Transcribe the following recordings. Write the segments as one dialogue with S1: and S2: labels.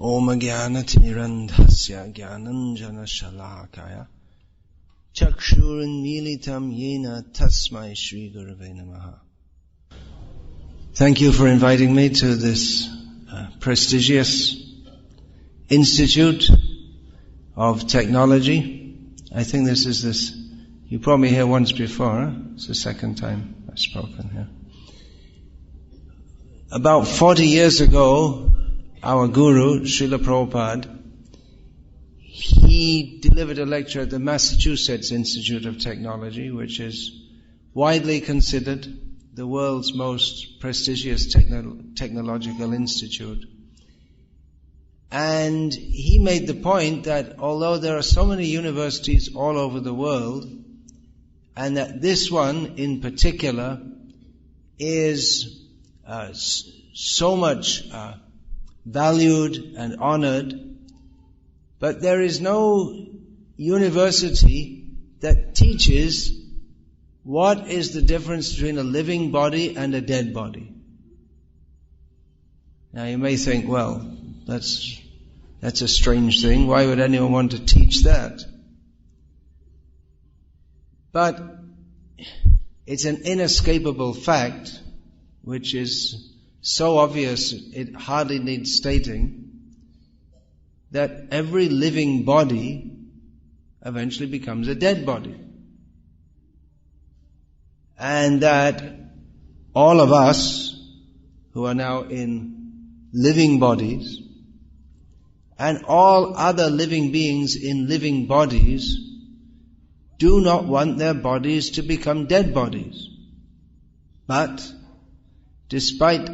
S1: Om Jnanatirandhasya Jnananjana Shalakaya Chakshuranmilitam Yena Tasmai Shri Gurave Namaha. Thank you for inviting me to this prestigious Institute of Technology. I think you brought me here once before, huh? It's the second time I've spoken here. About 40 years ago, our Guru, Srila Prabhupada, he delivered a lecture at the Massachusetts Institute of Technology, which is widely considered the world's most prestigious technological institute. And he made the point that although there are so many universities all over the world, and that this one in particular is so much valued and honored, but there is no university that teaches what is the difference between a living body and a dead body. Now you may think, well, that's a strange thing. Why would anyone want to teach that? But it's an inescapable fact, which is so obvious it hardly needs stating, that every living body eventually becomes a dead body. And that all of us who are now in living bodies and all other living beings in living bodies do not want their bodies to become dead bodies. But despite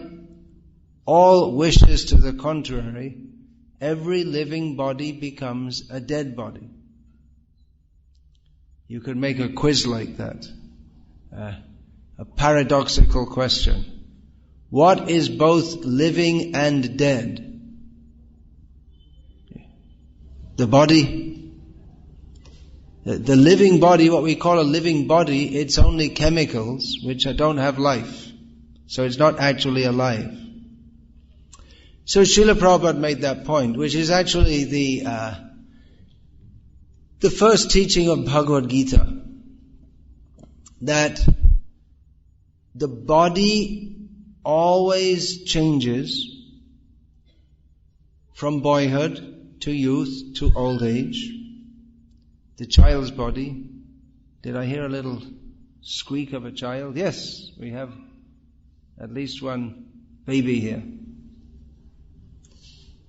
S1: all wishes to the contrary, every living body becomes a dead body. You could make a quiz like that. A paradoxical question. What is both living and dead? The body. The living body, what we call a living body, it's only chemicals which don't have life. So it's not actually alive. So Srila Prabhupada made that point, which is actually the first teaching of Bhagavad Gita, that the body always changes from boyhood to youth to old age. The child's body. Did I hear a little squeak of a child? Yes, we have at least one baby here.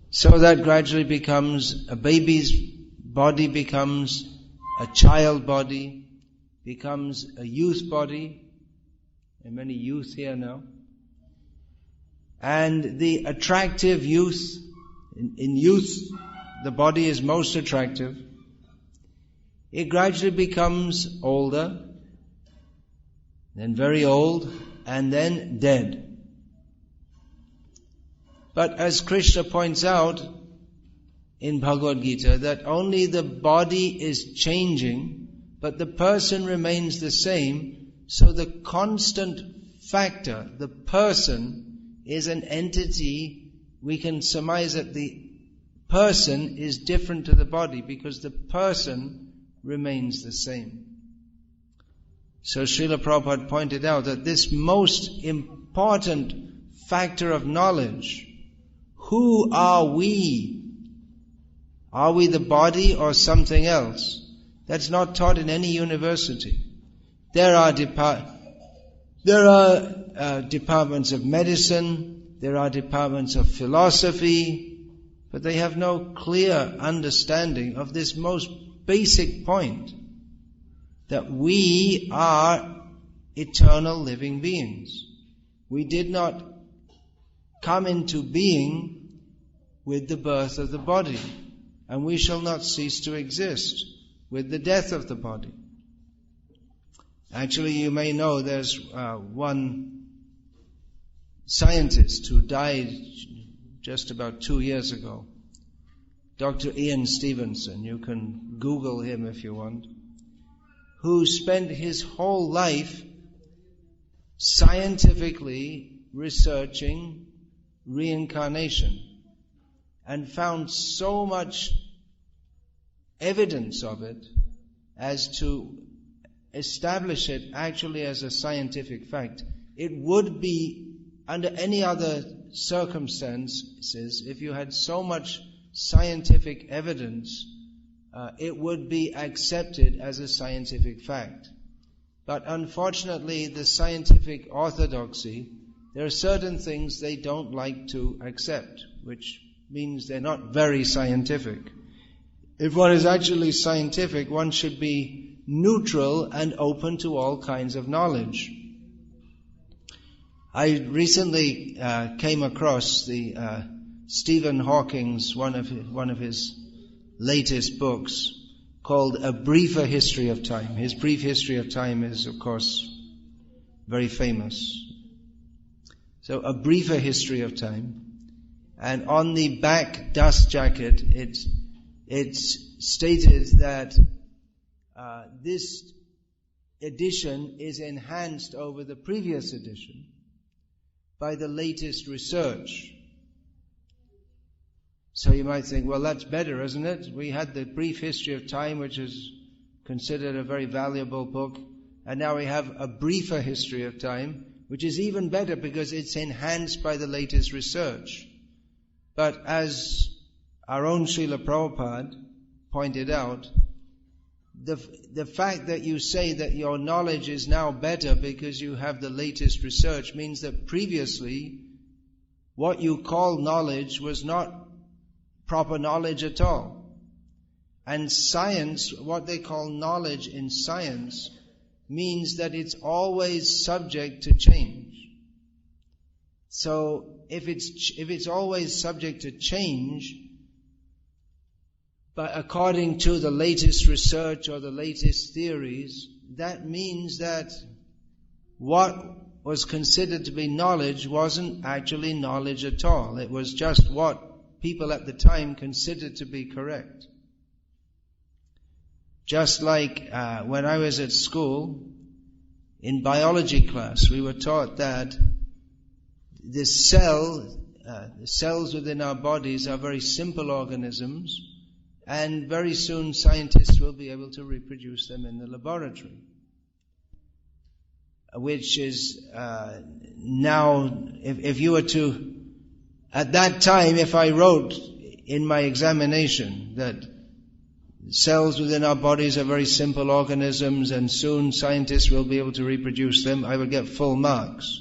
S1: So that gradually becomes, a baby's body becomes a child body, becomes a youth body. There are many youth here now. And the attractive youth, in youth, the body is most attractive. It gradually becomes older, then very old, and then dead. But as Krishna points out in Bhagavad Gita, that only the body is changing, but the person remains the same. So the constant factor, the person, is an entity. We can surmise that the person is different to the body because the person remains the same. So Srila Prabhupada pointed out that this most important factor of knowledge, who are we? Are we the body or something else? That's not taught in any university. There are departments of medicine, there are departments of philosophy, but they have no clear understanding of this most basic point, that we are eternal living beings. We did not come into being with the birth of the body, and we shall not cease to exist with the death of the body. Actually, you may know there's one scientist who died just about 2 years ago, Dr. Ian Stevenson. You can Google him if you want, who spent his whole life scientifically researching reincarnation. and found so much evidence of it as to establish it actually as a scientific fact. It would be, under any other circumstances, if you had so much scientific evidence, it would be accepted as a scientific fact. But unfortunately, the scientific orthodoxy, there are certain things they don't like to accept, which means they're not very scientific. If one is actually scientific, one should be neutral and open to all kinds of knowledge. I recently came across the Stephen Hawking's one of his latest books called A Briefer History of Time. His Brief History of Time is, of course, very famous. So, A Briefer History of Time. And on the back dust jacket, it's stated that this edition is enhanced over the previous edition by the latest research. So you might think, well, that's better, isn't it? We had the Brief History of Time, which is considered a very valuable book, and now we have A Briefer History of Time, which is even better because it's enhanced by the latest research. But as our own Srila Prabhupada pointed out, the fact that you say that your knowledge is now better because you have the latest research means that previously what you call knowledge was not proper knowledge at all. And science, what they call knowledge in science, means that it's always subject to change. So if it's always subject to change, but according to the latest research or the latest theories, that means that what was considered to be knowledge wasn't actually knowledge at all. It was just what people at the time considered to be correct. Just like when I was at school, in biology class, we were taught that the cells within our bodies are very simple organisms, and very soon scientists will be able to reproduce them in the laboratory. Which is now, if you were to, at that time, if I wrote in my examination that cells within our bodies are very simple organisms and soon scientists will be able to reproduce them, I would get full marks.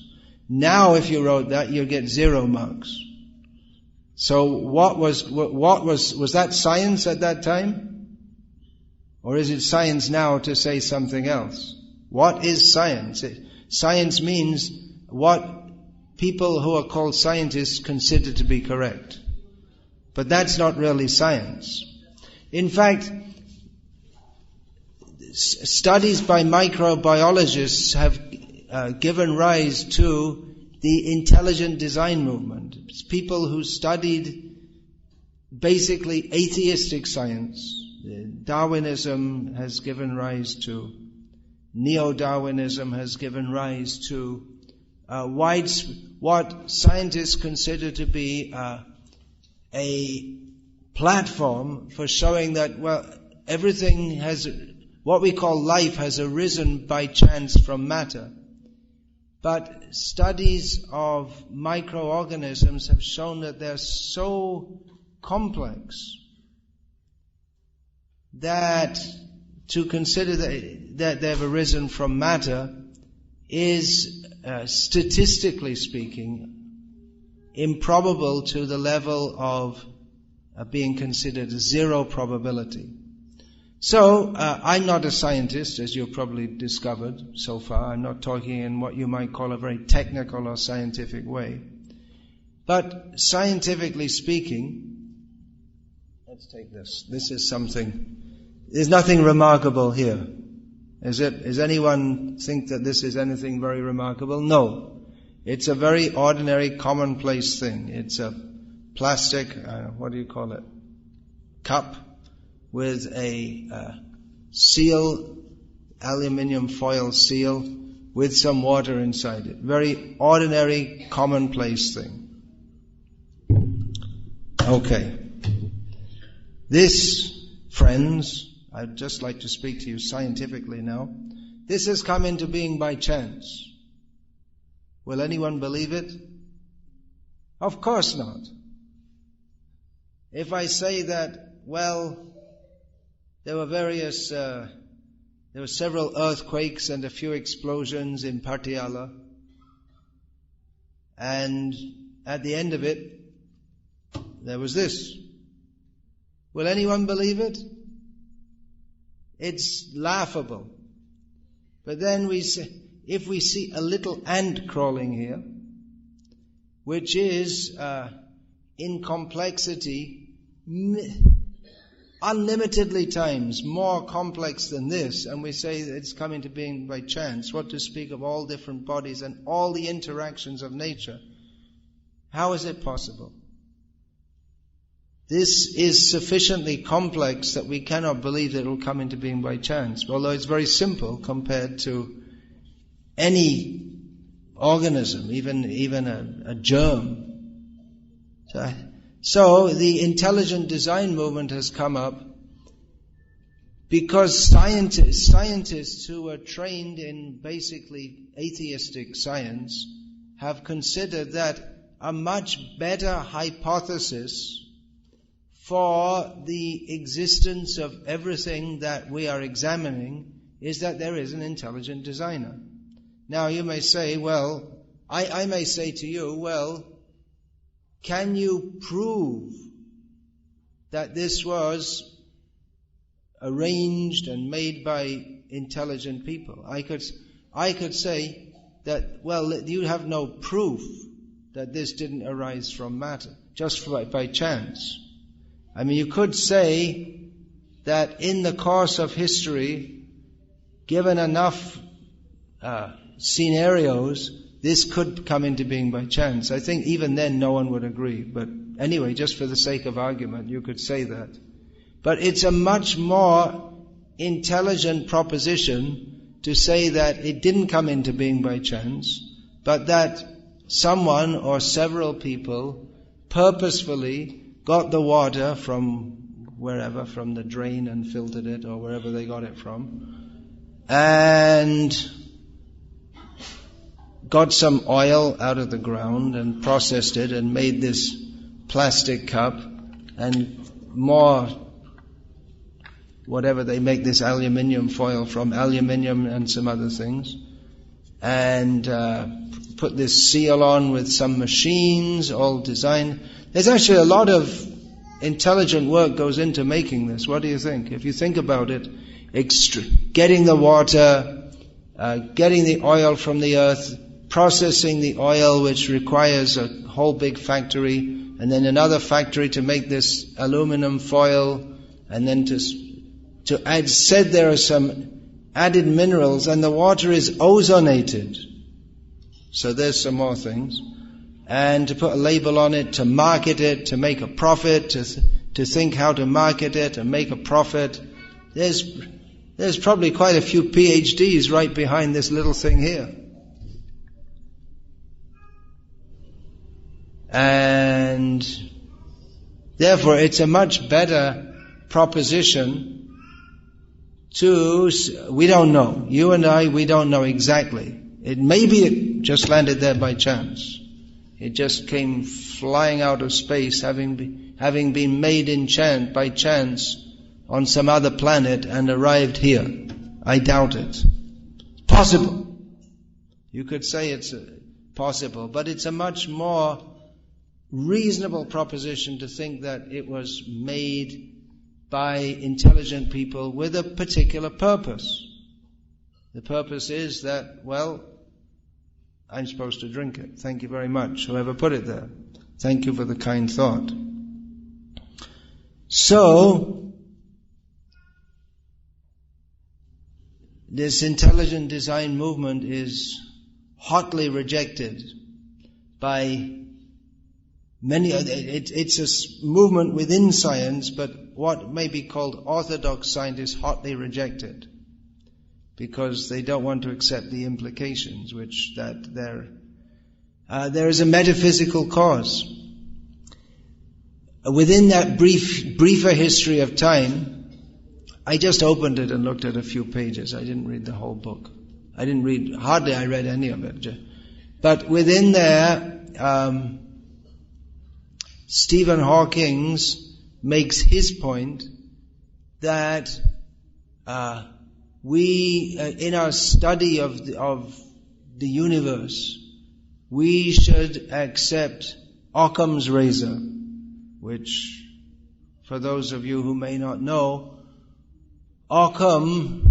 S1: Now if you wrote that, you'd get 0 marks. So what was that science at that time? Or is it science now to say something else? What is science? Science means what people who are called scientists consider to be correct. But that's not really science. In fact, studies by microbiologists have given rise to the intelligent design movement. It's people who studied basically atheistic science. Darwinism has given rise to, neo-Darwinism has given rise to what scientists consider to be a platform for showing that, well, everything has, what we call life has arisen by chance from matter. But studies of microorganisms have shown that they're so complex that to consider that they've arisen from matter is, statistically speaking, improbable to the level of being considered 0 probability. So, I'm not a scientist, as you've probably discovered so far. I'm not talking in what you might call a very technical or scientific way. But scientifically speaking, let's take this. This is something, there's nothing remarkable here. Is it? Does anyone think that this is anything very remarkable? No. It's a very ordinary, commonplace thing. It's a plastic, what do you call it? Cup with a seal, aluminium foil seal, with some water inside it. Very ordinary, commonplace thing. Okay. This, friends, I'd just like to speak to you scientifically now. This has come into being by chance. Will anyone believe it? Of course not. If I say that, well, there were several earthquakes and a few explosions in Patiala, and at the end of it, there was this. Will anyone believe it? It's laughable. But then if we see a little ant crawling here, which is in complexity unlimitedly times more complex than this, and we say that it's come into being by chance, what to speak of all different bodies and all the interactions of nature? How is it possible? This is sufficiently complex that we cannot believe that it will come into being by chance, although it's very simple compared to any organism, even a germ. So the intelligent design movement has come up because scientists who are trained in basically atheistic science have considered that a much better hypothesis for the existence of everything that we are examining is that there is an intelligent designer. Now you may say, well, I may say to you, well, can you prove that this was arranged and made by intelligent people? I could say that, well, you have no proof that this didn't arise from matter, just by chance. I mean, you could say that in the course of history, given enough scenarios, this could come into being by chance. I think even then no one would agree. But anyway, just for the sake of argument, you could say that. But it's a much more intelligent proposition to say that it didn't come into being by chance, but that someone or several people purposefully got the water from wherever, from the drain, and filtered it, or wherever they got it from, and got some oil out of the ground and processed it and made this plastic cup and more, whatever they make this aluminium foil from, aluminium and some other things, and put this seal on with some machines, all designed. There's actually a lot of intelligent work goes into making this. What do you think? If you think about it, getting the water, getting the oil from the earth, processing the oil, which requires a whole big factory, and then another factory to make this aluminum foil, and then to add, said there are some added minerals, and the water is ozonated. So there's some more things. And to put a label on it, to market it, to make a profit, to think how to market it and make a profit. There's probably quite a few PhDs right behind this little thing here. And therefore it's a much better proposition we don't know. You and I, we don't know exactly. Maybe it just landed there by chance. It just came flying out of space, having been made by chance on some other planet and arrived here. I doubt it. Possible. You could say it's possible, but it's a much more reasonable proposition to think that it was made by intelligent people with a particular purpose. The purpose is that, well, I'm supposed to drink it. Thank you very much, whoever put it there. Thank you for the kind thought. So, this intelligent design movement is hotly rejected by many. It's a movement within science, but what may be called orthodox scientists hotly rejected, because they don't want to accept the implications, which that there is a metaphysical cause.
S2: within that briefer history of time, I just opened it and looked at a few pages. I didn't read the whole book. I read any of it. But within there, Stephen Hawking makes his point that we, in our study of the universe, we should accept Occam's razor, which, for those of you who may not know, Occam's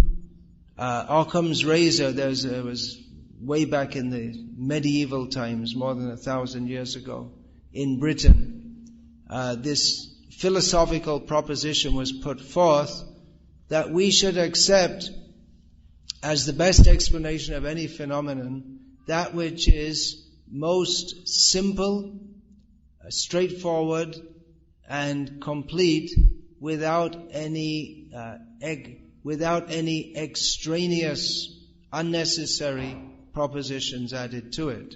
S2: razor, there was way back in the medieval times, more than 1,000 years ago, in Britain, this philosophical proposition was put forth that we should accept as the best explanation of any phenomenon that which is most simple, straightforward, and complete, without any extraneous, unnecessary propositions added to it.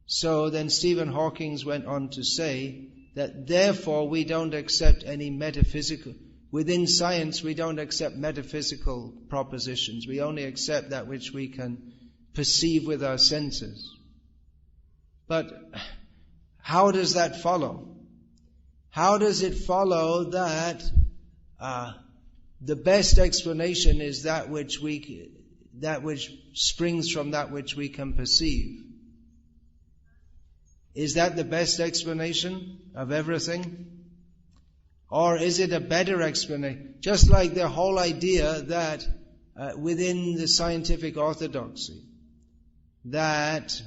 S2: So then Stephen Hawking went on to say that therefore we don't accept any metaphysical, within science we don't accept metaphysical propositions. We only accept that which we can perceive with our senses. But how does that follow? How does it follow that the best explanation is that which springs from that which we can perceive? Is that the best explanation of everything? Or is it a better explanation? Just like the whole idea that within the scientific orthodoxy, that,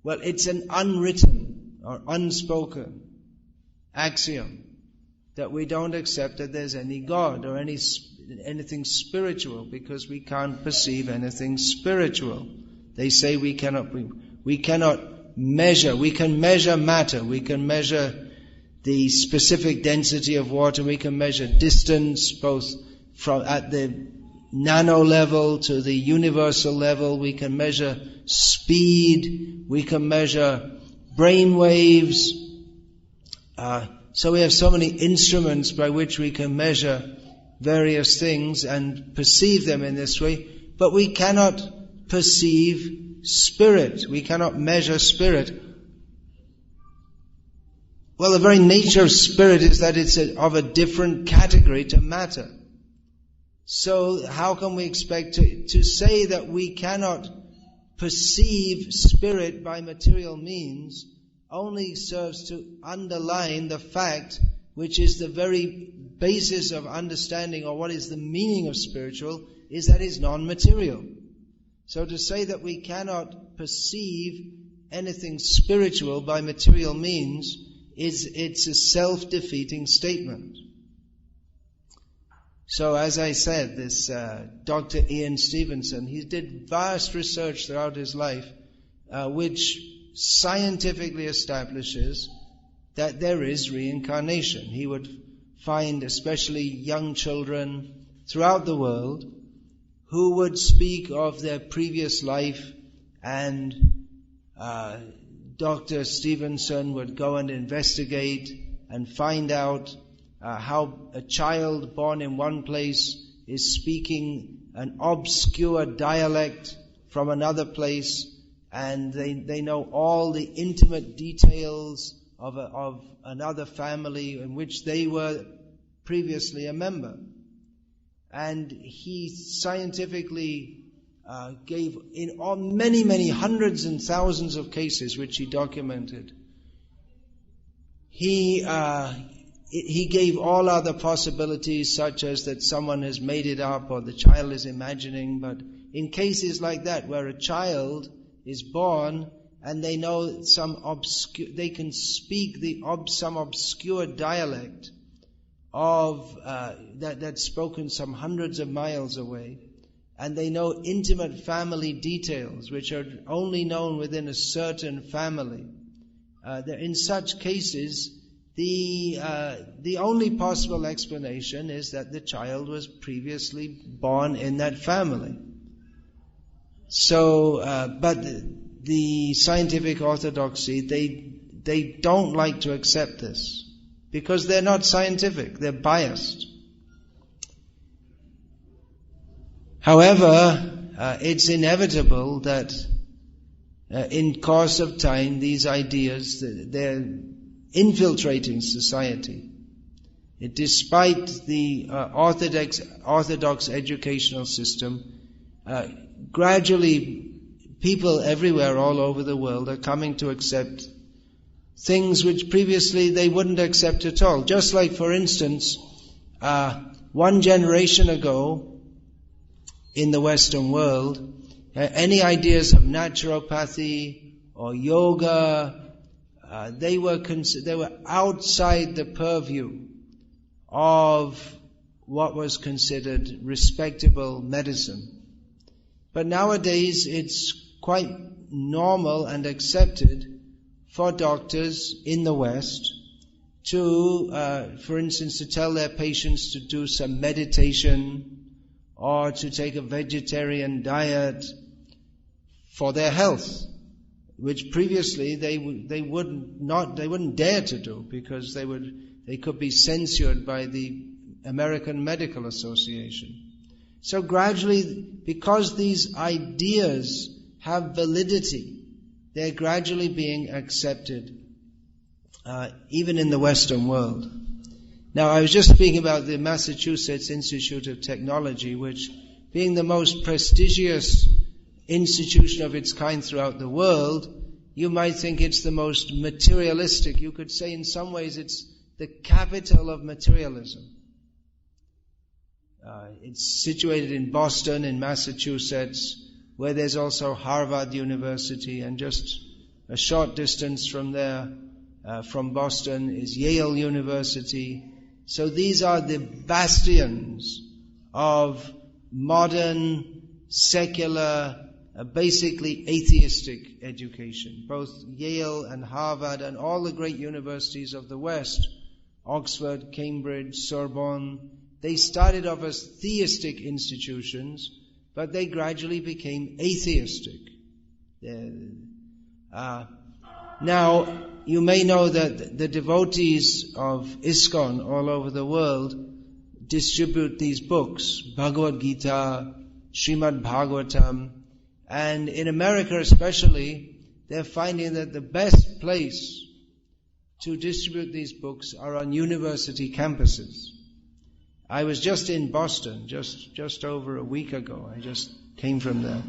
S2: it's an unwritten or unspoken axiom that we don't accept that there's any God or anything spiritual, because we can't perceive anything spiritual. They say we cannot measure. We can measure matter. We can measure the specific density of water. We can measure distance, both from at the nano level to the universal level. We can measure speed. We can measure brain waves. So we have so many instruments by which we can measure various things and perceive them in this way, but we cannot perceive spirit. We cannot measure spirit. Well, the very nature of spirit is that it's of a different category to matter. So how can we expect to say that we cannot perceive spirit by material means only serves to underline the fact, which is the very basis of understanding, or what is the meaning of spiritual, is that it's non-material. So to say that we cannot perceive anything spiritual by material means it's a self-defeating statement. So as I said, this Dr. Ian Stevenson, he did vast research throughout his life, which scientifically establishes that there is reincarnation. He would find especially young children throughout the world who would speak of their previous life, and Dr. Stevenson would go and investigate and find out how a child born in one place is speaking an obscure dialect from another place, and they know all the intimate details of another family in which they were previously a member. And he scientifically gave, in many hundreds and thousands of cases which he documented, he gave all other possibilities, such as that someone has made it up or the child is imagining. But in cases like that, where a child is born and they know they can speak some obscure dialect of that's spoken some hundreds of miles away, and they know intimate family details which are only known within a certain family. In such cases, the only possible explanation is that the child was previously born in that family. So, but the scientific orthodoxy, they don't like to accept this because they're not scientific, they're biased. However, it's inevitable that in course of time these ideas, they're infiltrating society. Despite the orthodox educational system, gradually people everywhere all over the world are coming to accept things which previously they wouldn't accept at all. Just like, for instance, one generation ago in the Western world, any ideas of naturopathy or yoga, they were outside the purview of what was considered respectable medicine. But nowadays it's quite normal and accepted for doctors in the West to, for instance, to tell their patients to do some meditation or to take a vegetarian diet for their health, which previously they wouldn't dare to do because they could be censured by the American Medical Association. So gradually, because these ideas have validity, they're gradually being accepted, even in the Western world. Now, I was just speaking about the Massachusetts Institute of Technology, which, being the most prestigious institution of its kind throughout the world, you might think it's the most materialistic. You could say in some ways it's the capital of materialism. It's situated in Boston, in Massachusetts, where there's also Harvard University, and just a short distance from there, from Boston, is Yale University. So these are the bastions of modern, secular, basically atheistic education. Both Yale and Harvard and all the great universities of the West, Oxford, Cambridge, Sorbonne, they started off as theistic institutions, but they gradually became atheistic. Now, you may know that the devotees of ISKCON all over the world distribute these books, Bhagavad Gita, Srimad Bhagavatam, and in America especially, they're finding that the best place to distribute these books are on university campuses. I was just in Boston, just over a week ago. I just came from there.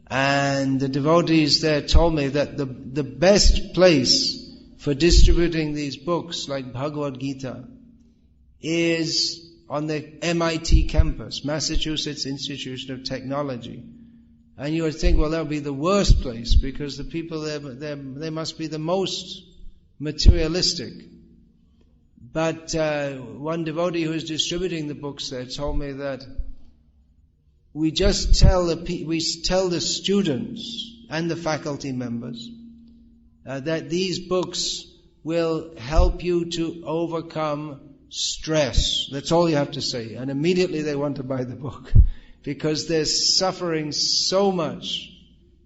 S2: And the devotees there told me that the best place for distributing these books like Bhagavad Gita is on the MIT campus, Massachusetts Institute of Technology. And you would think, well, that would be the worst place because the people there, they must be the most materialistic. But one devotee who is distributing the books there told me that we just tell the students and the faculty members that these books will help you to overcome stress. That's all you have to say. And immediately they want to buy the book because they're suffering so much.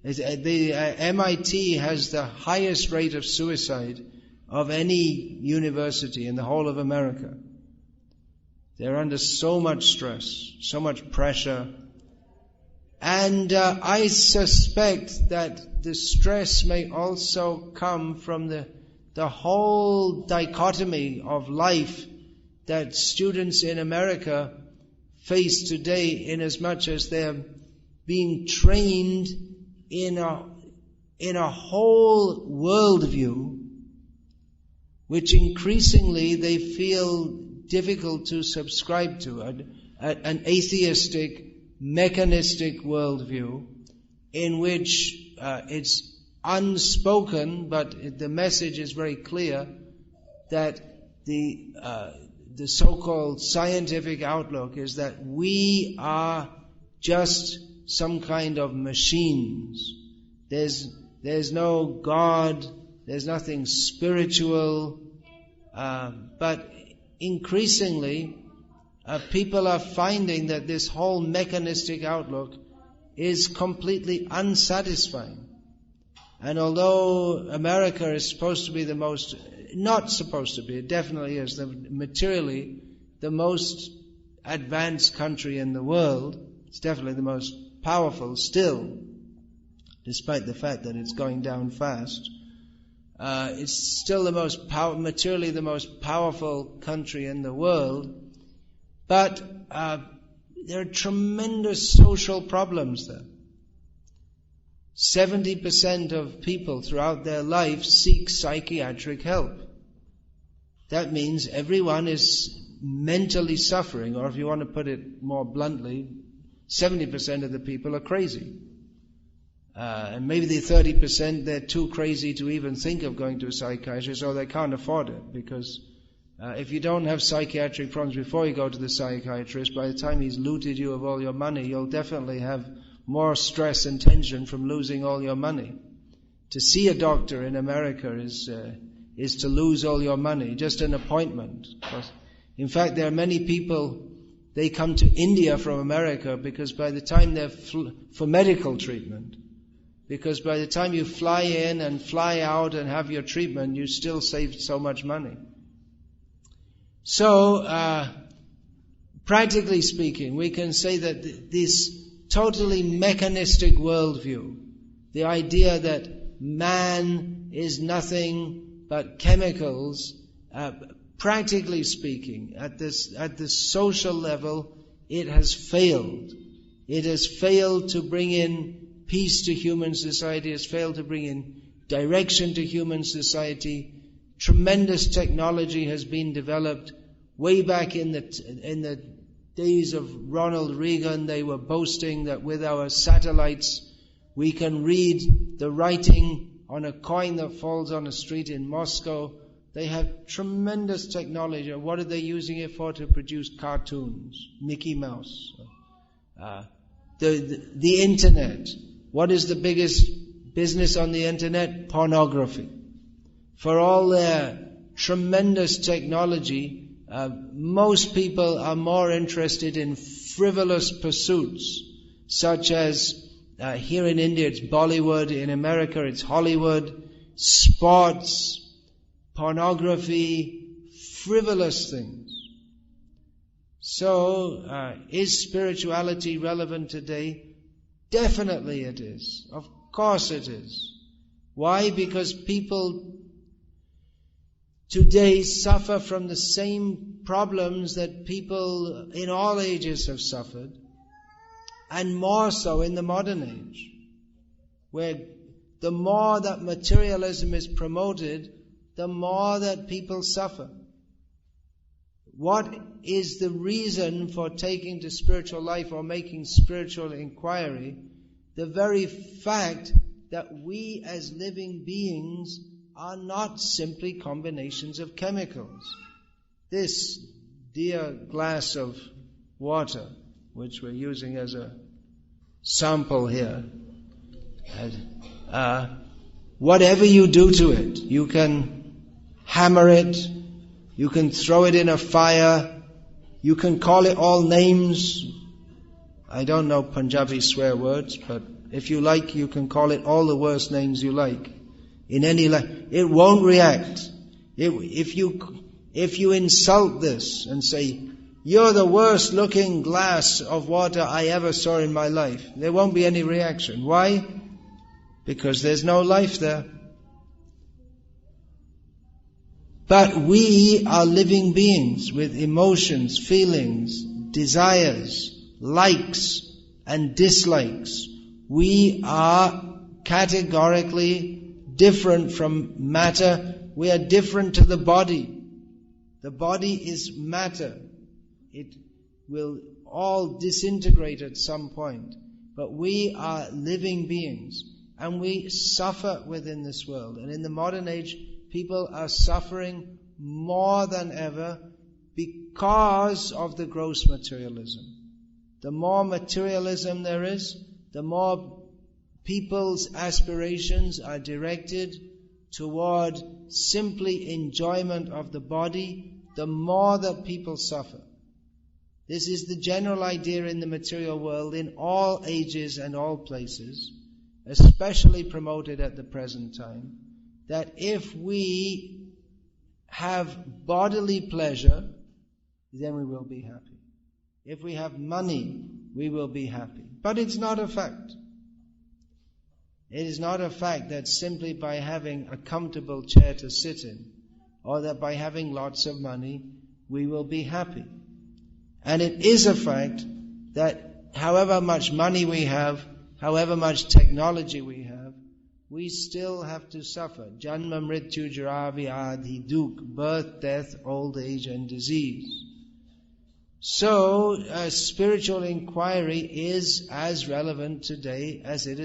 S2: The MIT has the highest rate of suicide of any university in the whole of America. They're under so much stress, so much pressure. And I suspect that the stress may also come from the whole dichotomy of life that students in America face today, in as much as they're being trained in a whole worldview which increasingly they feel difficult to subscribe to, an atheistic, mechanistic worldview in which it's unspoken, but the message is very clear that the so-called scientific outlook is that we are just some kind of machines. There's no God, there's nothing spiritual, but increasingly people are finding that this whole mechanistic outlook is completely unsatisfying.
S1: And although America is supposed to be the most, not supposed to be, it definitely is, materially the most advanced country in the world, it's definitely the most powerful still, despite the fact that it's going down fast. It's still the most materially the most powerful country in the world, but there are tremendous social problems there. 70% of people throughout their life seek psychiatric help. That means everyone is mentally suffering, or if you want to put it more bluntly, 70% of the people are crazy. And maybe the 30%, they're too crazy to even think of going to a psychiatrist, or they can't afford it, because if you don't have psychiatric problems before you go to the psychiatrist, by the time he's looted you of all your money, you'll definitely have more stress and tension from losing all your money. To see a doctor in America is to lose all your money, just an appointment. In fact, there are many people, they come to India from America because by the time they're for medical treatment, because by the time you fly in and fly out and have your treatment, you still save so much money. So, practically speaking, we can say that this totally mechanistic worldview, the idea that man is nothing but chemicals, practically speaking, at the social level, it has failed. It has failed to bring in peace to human society, has failed to bring in direction to human society. Tremendous technology has been developed. Way back in the days of Ronald Reagan, they were boasting that with our satellites we can read the writing on a coin that falls on a street in Moscow. They have tremendous technology. What are they using it for? To produce cartoons, Mickey Mouse. The internet. What is the biggest business on the internet? Pornography. For all their tremendous technology, most people are more interested in frivolous pursuits, such as here in India it's Bollywood, in America it's Hollywood, sports, pornography, frivolous things. So, is spirituality relevant today? Definitely it is. Of course it is. Why? Because people today suffer from the same problems that people in all ages have suffered, and more so in the modern age, where the more that materialism is promoted, the more that people suffer. What is the reason for taking to spiritual life or making spiritual inquiry? The very fact that we as living beings are not simply combinations of chemicals. This dear glass of water, which we're using as a sample here, whatever you do to it, you can hammer it, you can throw it in a fire, you can call it all names. I don't know Punjabi swear words, but if you like, you can call it all the worst names you like. In any it won't react. If you insult this and say, "You're the worst looking glass of water I ever saw in my life," there won't be any reaction. Why? Because there's no life there. But we are living beings with emotions, feelings, desires, likes and dislikes. We are categorically different from matter. We are different to the body. The body is matter. It will all disintegrate at some point. But we are living beings, and we suffer within this world. And in the modern age, people are suffering more than ever because of the gross materialism. The more materialism there is, the more people's aspirations are directed toward simply enjoyment of the body, the more that people suffer. This is the general idea in the material world in all ages and all places. especially promoted at the present time, that if we have bodily pleasure, then we will be happy. If we have money, we will be happy. But it's not a fact. It is not a fact that simply by having a comfortable chair to sit in, or that by having lots of money, we will be happy. And it is a fact that however much money we have, however much technology we have, we still have to suffer. Janma, mrityu, jara, vyadhi, dukh, birth, death, old age and disease. So, spiritual inquiry is as relevant today as it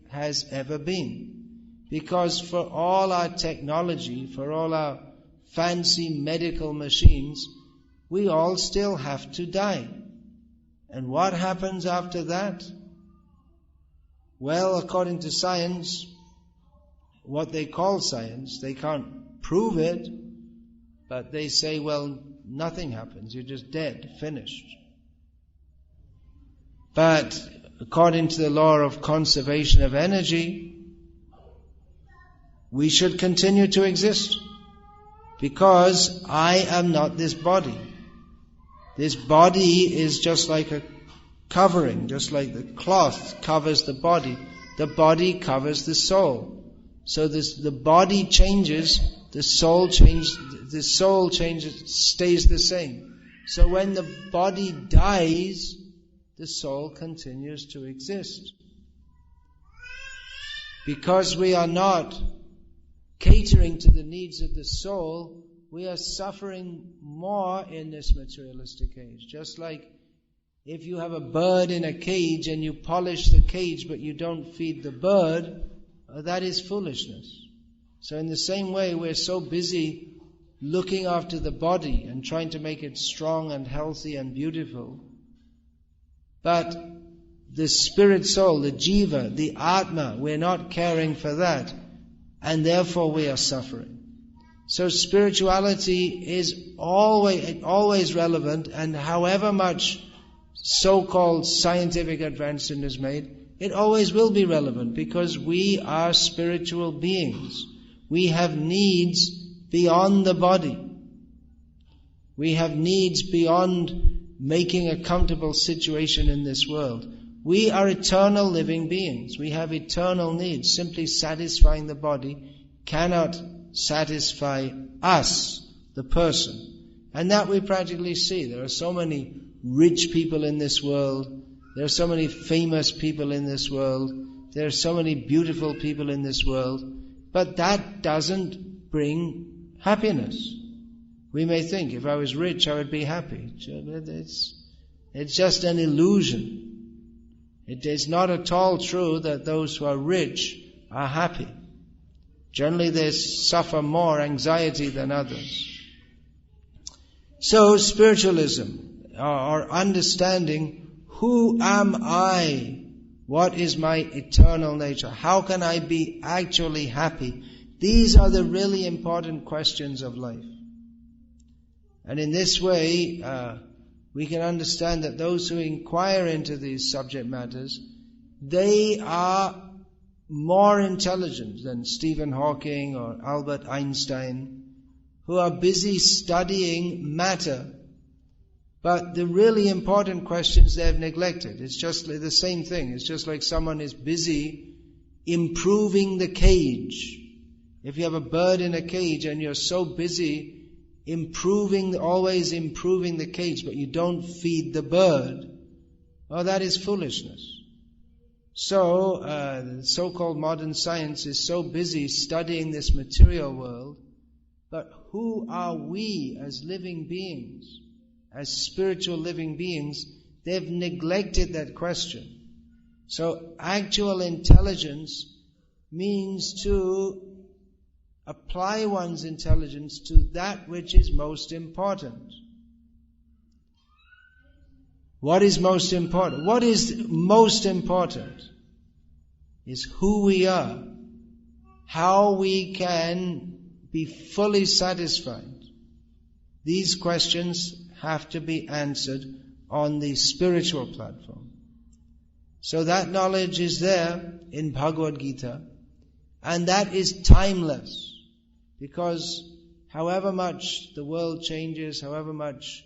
S1: has ever been. Because for all our technology, for all our fancy medical machines, we all still have to die. And what happens after that? Well, according to science, what they call science, they can't prove it, but they say, well, nothing happens, you're just dead, finished. But according to the law of conservation of energy, we should continue to exist, because I am not this body. This body is just like a covering, just like the cloth covers the body covers the soul. So the body changes, the soul changes, stays the same. So when the body dies, the soul continues to exist. Because we are not catering to the needs of the soul, we are suffering more in this materialistic age. Just like if you have a bird in a cage and you polish the cage but you don't feed the bird, that is foolishness. So in the same way, we're so busy looking after the body and trying to make it strong and healthy and beautiful. But the spirit soul, the jiva, the atma, we're not caring for that, and therefore we are suffering. So spirituality is always relevant, and however much so-called scientific advancement is made, it always will be relevant, because we are spiritual beings. We have needs beyond the body. We have needs beyond making a comfortable situation in this world. We are eternal living beings. We have eternal needs. Simply satisfying the body cannot satisfy us, the person. And that we practically see. There are so many rich people in this world. There are so many famous people in this world. There are so many beautiful people in this world. But that doesn't bring happiness. We may think, if I was rich, I would be happy. It's just an illusion. It is not at all true that those who are rich are happy. Generally, they suffer more anxiety than others. So, spiritualism, or understanding, who am I? What is my eternal nature? How can I be actually happy? These are the really important questions of life. And in this way, we can understand that those who inquire into these subject matters, they are more intelligent than Stephen Hawking or Albert Einstein, who are busy studying matter. But the really important questions they have neglected. It's just the same thing. It's just like someone is busy improving the cage. If you have a bird in a cage and you're so busy always improving the cage, but you don't feed the bird, well, that is foolishness. So, so-called modern science is so busy studying this material world, but who are we as living beings, as spiritual living beings? They've neglected that question. So, actual intelligence means to apply one's intelligence to that which is most important. What is most important? What is most important is who we are, how we can be fully satisfied. These questions have to be answered on the spiritual platform. So that knowledge is there in Bhagavad Gita, and that is timeless, because however much the world changes, however much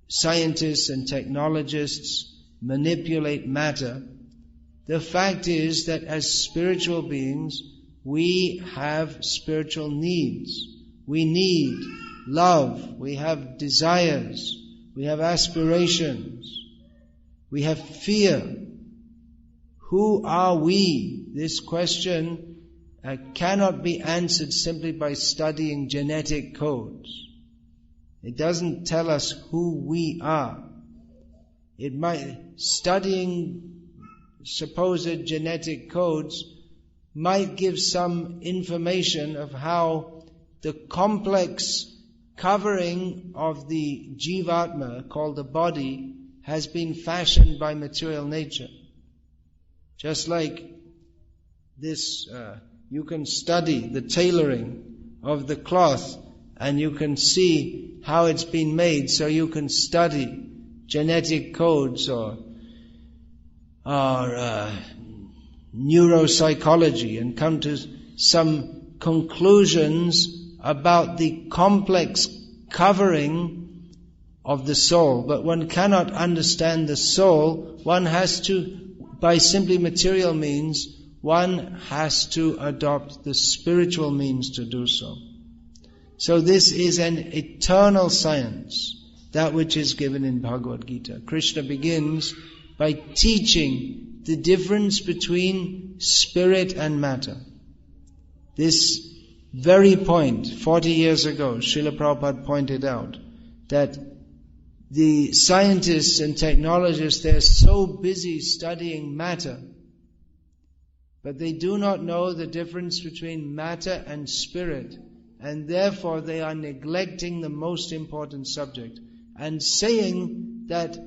S1: scientists and technologists manipulate matter, the fact is that as spiritual beings, we have spiritual needs. We need love, we have desires, we have aspirations, we have fear. Who are we? This question cannot be answered simply by studying genetic codes. It doesn't tell us who we are. Studying supposed genetic codes might give some information of how the complex covering of the Jivatma, called the body, has been fashioned by material nature. Just like this, you can study the tailoring of the cloth and you can see how it's been made, so you can study genetic codes or neuropsychology and come to some conclusions about the complex covering of the soul. But one cannot understand the soul. One has to, by simply material means, one has to adopt the spiritual means to do so. So this is an eternal science, that which is given in Bhagavad Gita. Krishna begins by teaching the difference between spirit and matter. This very point, 40 years ago, Srila Prabhupada pointed out that the scientists and technologists, they're so busy studying matter, but they do not know the difference between matter and spirit, and therefore they are neglecting the most important subject and saying that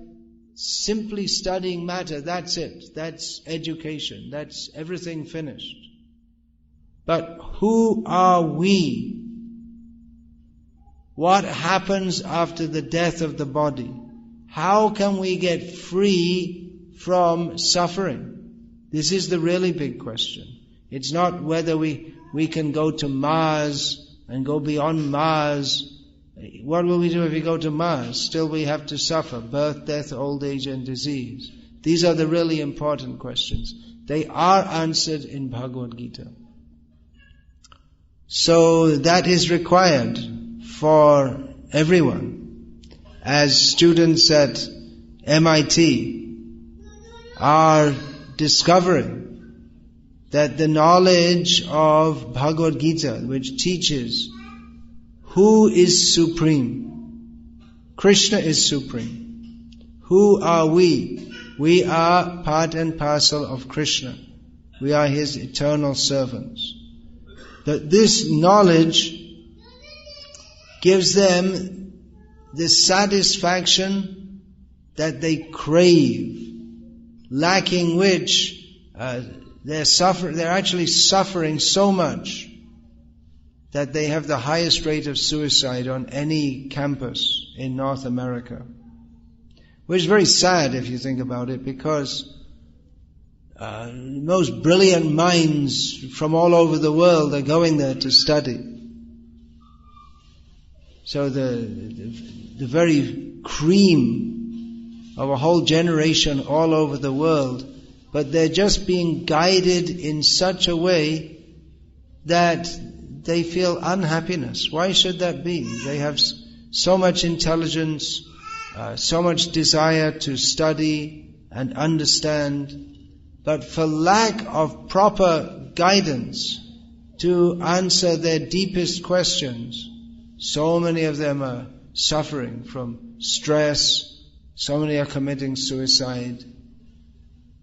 S1: simply studying matter, that's it, that's education, that's everything finished. But who are we? What happens after the death of the body? How can we get free from suffering? This is the really big question. It's not whether we can go to Mars and go beyond Mars. What will we do if we go to Mars? Still we have to suffer birth, death, old age and disease. These are the really important questions. They are answered in Bhagavad Gita. So that is required for everyone. As students at MIT are discovering that the knowledge of Bhagavad Gita, which teaches who is supreme, Krishna is supreme. Who are we? We are part and parcel of Krishna. We are His eternal servants. That this knowledge gives them the satisfaction that they crave, lacking which they're actually suffering so much that they have the highest rate of suicide on any campus in North America. Which is very sad if you think about it, because most brilliant minds from all over the world are going there to study. So the very cream of a whole generation all over the world, but they're just being guided in such a way that they feel unhappiness. Why should that be? They have so much intelligence, so much desire to study and understand, but for lack of proper guidance to answer their deepest questions, so many of them are suffering from stress, so many are committing suicide.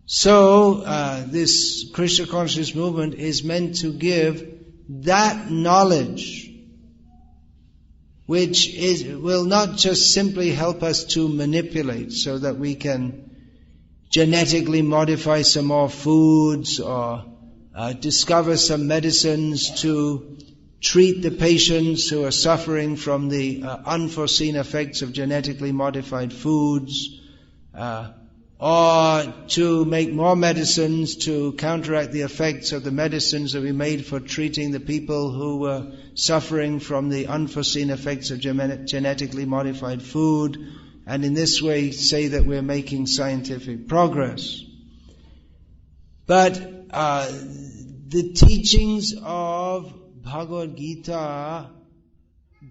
S1: So, this Krishna consciousness movement is meant to give that knowledge, which will not just simply help us to manipulate so that we can genetically modify some more foods or discover some medicines to treat the patients who are suffering from the unforeseen effects of genetically modified foods, or to make more medicines to counteract the effects of the medicines that we made for treating the people who were suffering from the unforeseen effects of genetically modified food, and in this way say that we're making scientific progress. But the teachings of Bhagavad Gita,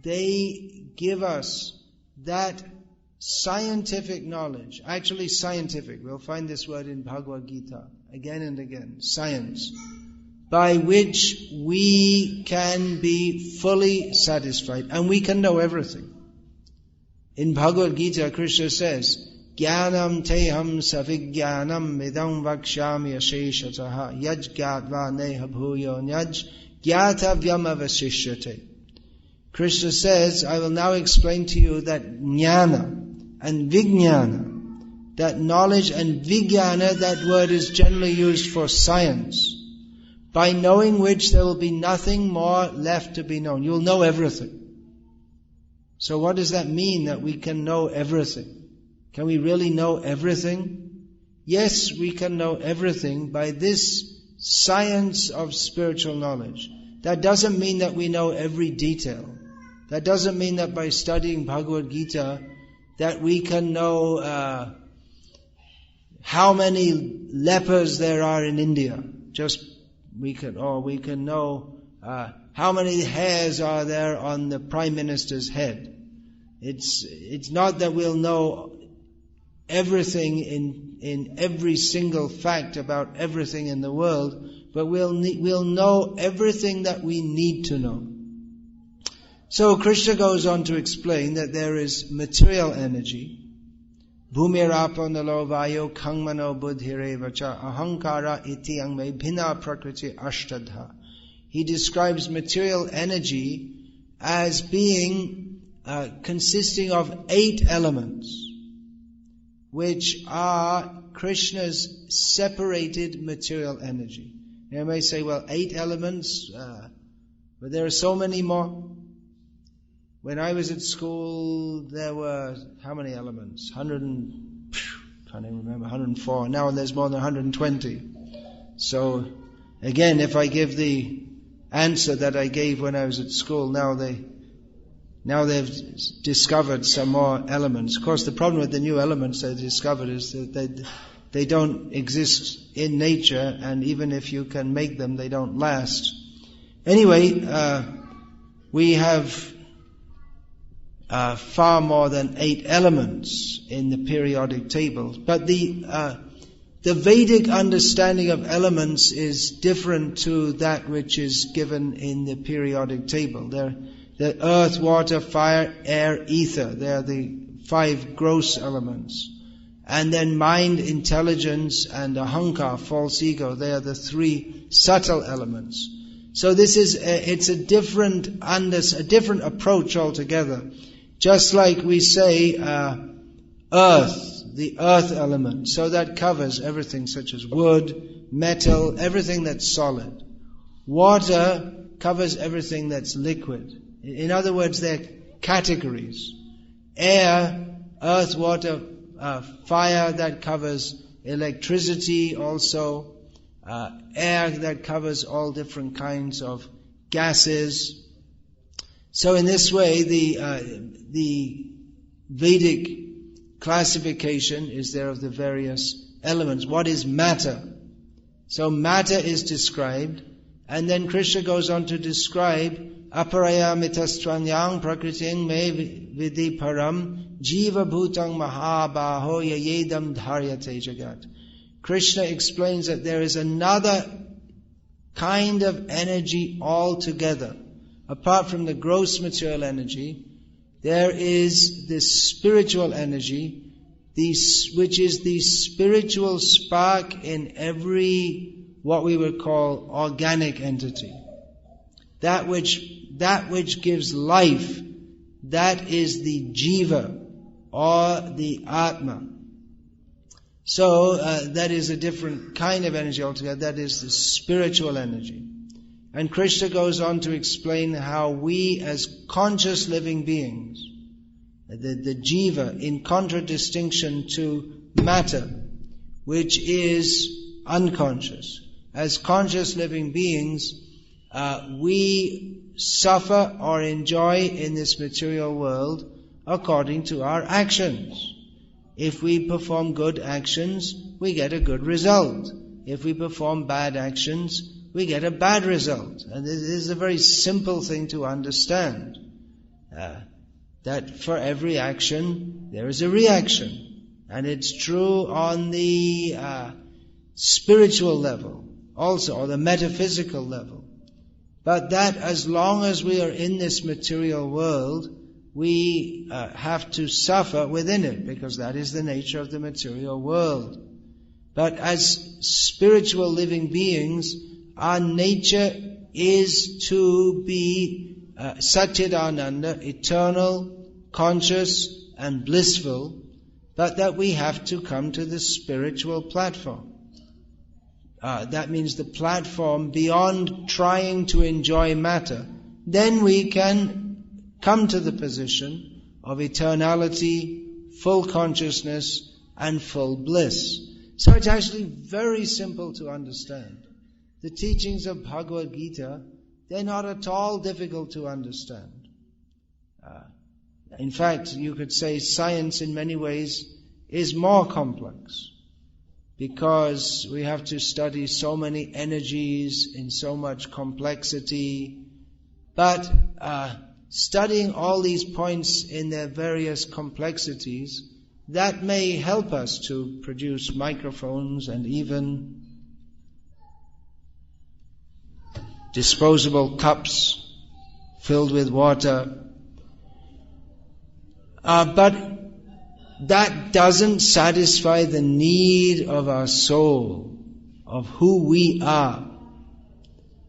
S1: they give us that scientific knowledge, actually scientific, we'll find this word in Bhagavad Gita again and again, science, by which we can be fully satisfied and we can know everything. In Bhagavad Gita, Krishna says, Jnanam teham savijnanam idam vakshyami asheshataha yaj gyatva neha bhuyo nyaj gyatavyam avasishyate. Krishna says, I will now explain to you that jnana and vijnana, that knowledge, and vijnana, that word is generally used for science, by knowing which there will be nothing more left to be known. You'll know everything. So what does that mean, that we can know everything? Can we really know everything? Yes, we can know everything by this science of spiritual knowledge. That doesn't mean that we know every detail. That doesn't mean that by studying Bhagavad Gita that we can know how many lepers there are in India. We can know how many hairs are there on the Prime Minister's head. It's not that we'll know everything in every single fact about everything in the world, but we'll know everything that we need to know. So Krishna goes on to explain that there is material energy, bhumirapandalo vayo kangmano buddhirevacha ahankara iti angme bhina prakriti ashtadha. He describes material energy as being consisting of 8 elements, which are Krishna's separated material energy. You may say, well, 8 elements, but there are so many more. When I was at school, there were, how many elements? 104. Now there's more than 120. So, again, if I give the answer that I gave when I was at school, now they've discovered some more elements. Of course, the problem with the new elements they've discovered is that they don't exist in nature, and even if you can make them, they don't last. Anyway, we have far more than 8 elements in the periodic table. But the Vedic understanding of elements is different to that which is given in the periodic table. They're the earth, water, fire, air, ether. They're the 5 gross elements. And then mind, intelligence, and ahankar, false ego. They are the 3 subtle elements. So this is it's a different approach altogether. Just like we say earth, the earth element. So that covers everything such as wood, metal, everything that's solid. Water covers everything that's liquid. In other words, they're categories. Air, earth, water, fire, that covers electricity also. Air, that covers all different kinds of gases. So in this way, the Vedic classification is there of the various elements. What is matter? So matter is described, and then Krishna goes on to describe aparaya mitastranyang prakriting me vidhi param jiva bhutang mahabaho yayedam dharyate jagat. Krishna explains that there is another kind of energy altogether. Apart from the gross material energy, there is this spiritual energy, which is the spiritual spark in every, what we would call, organic entity. That which gives life, that is the jiva, or the atma. So, that is a different kind of energy altogether. That is the spiritual energy. And Krishna goes on to explain how we as conscious living beings, the jiva, in contradistinction to matter, which is unconscious. As conscious living beings, we suffer or enjoy in this material world according to our actions. If we perform good actions, we get a good result. If we perform bad actions, we get a bad result. And this is a very simple thing to understand. That for every action, there is a reaction. And it's true on the spiritual level also, or the metaphysical level. But that as long as we are in this material world, we have to suffer within it, because that is the nature of the material world. But as spiritual living beings, our nature is to be Satchidananda, eternal, conscious and blissful, but that we have to come to the spiritual platform. That means the platform beyond trying to enjoy matter. Then we can come to the position of eternality, full consciousness and full bliss. So it's actually very simple to understand. The teachings of Bhagavad Gita, they're not at all difficult to understand. In fact, you could say science in many ways is more complex, because we have to study so many energies in so much complexity. But studying all these points in their various complexities, that may help us to produce microphones and even disposable cups filled with water. But that doesn't satisfy the need of our soul, of who we are.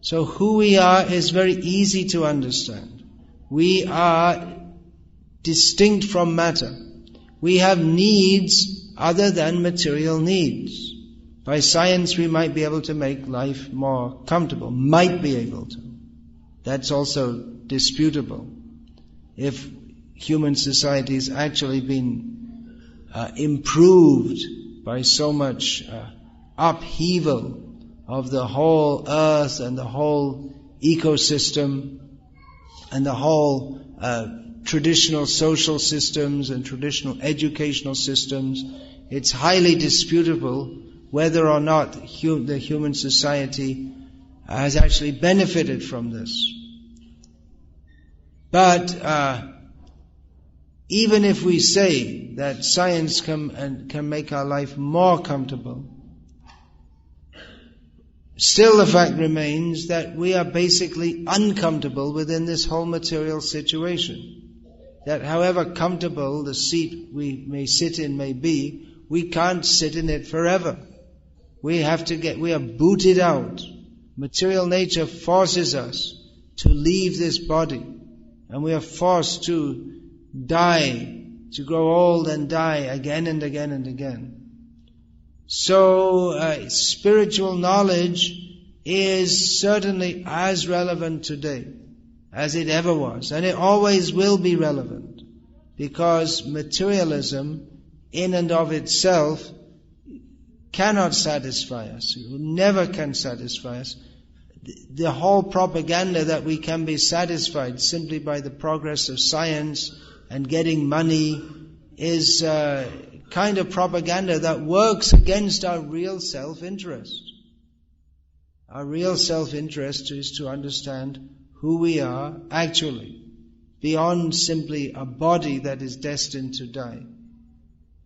S1: So who we are is very easy to understand. We are distinct from matter. We have needs other than material needs. By science we might be able to make life more comfortable. Might be able to. That's also disputable. If human society has actually been improved by so much upheaval of the whole earth and the whole ecosystem and the whole traditional social systems and traditional educational systems, it's highly disputable whether or not the human society has actually benefited from this. But even if we say that science can make our life more comfortable, still the fact remains that we are basically uncomfortable within this whole material situation. That however comfortable the seat we may sit in may be, we can't sit in it forever. We are booted out. Material nature forces us to leave this body, and we are forced to die, to grow old and die again and again and again. So spiritual knowledge is certainly as relevant today as it ever was, and it always will be relevant, because materialism in and of itself cannot satisfy us. It never can satisfy us. The whole propaganda that we can be satisfied simply by the progress of science and getting money is kind of propaganda that works against our real self-interest. Our real self-interest is to understand who we are actually, beyond simply a body that is destined to die.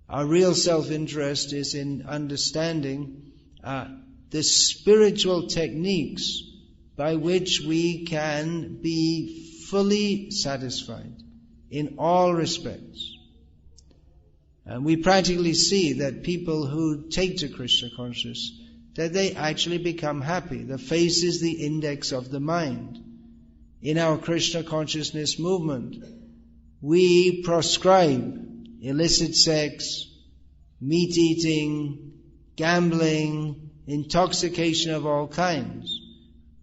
S1: Our real self-interest is in understanding the spiritual techniques by which we can be fully satisfied in all respects. And we practically see that people who take to Krishna consciousness, that they actually become happy. The face is the index of the mind. In our Krishna consciousness movement, we proscribe illicit sex, meat eating, gambling, intoxication of all kinds.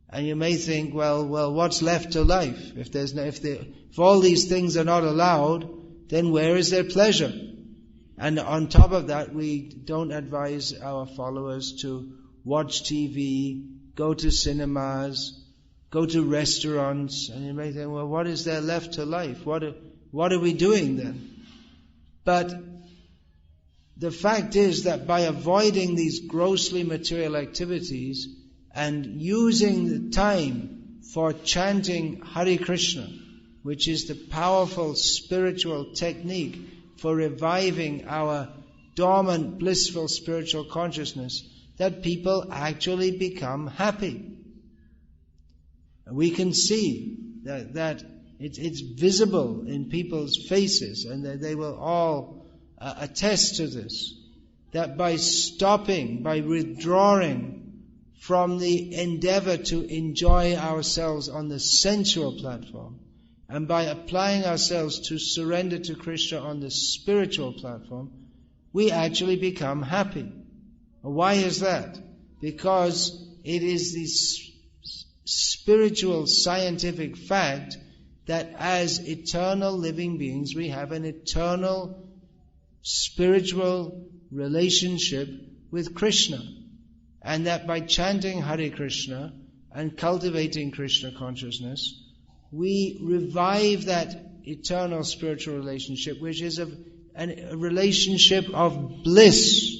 S1: And you may think, well, what's left to life? If all these things are not allowed, then where is there pleasure? And on top of that, we don't advise our followers to watch TV, go to cinemas, go to restaurants. And you may think, well, what is there left to life? What are we doing then? But the fact is that by avoiding these grossly material activities and using the time for chanting Hare Krishna, which is the powerful spiritual technique for reviving our dormant, blissful spiritual consciousness, that people actually become happy. We can see that it's visible in people's faces, and that they will all attest to this, that by stopping, by withdrawing from the endeavor to enjoy ourselves on the sensual platform, and by applying ourselves to surrender to Krishna on the spiritual platform, we actually become happy. Why is that? Because it is this spiritual scientific fact that as eternal living beings we have an eternal spiritual relationship with Krishna, and that by chanting Hare Krishna and cultivating Krishna consciousness, we revive that eternal spiritual relationship, which is a relationship of bliss.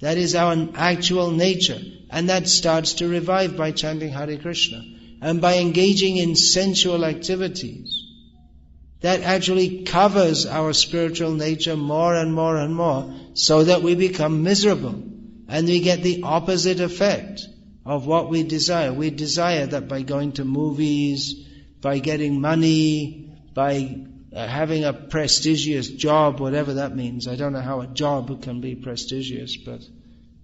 S1: That is our actual nature, and that starts to revive by chanting Hare Krishna and by engaging in sensual activities. That actually covers our spiritual nature more and more and more, so that we become miserable and we get the opposite effect of what we desire. We desire that by going to movies, by getting money, by having a prestigious job, whatever that means. I don't know how a job can be prestigious, but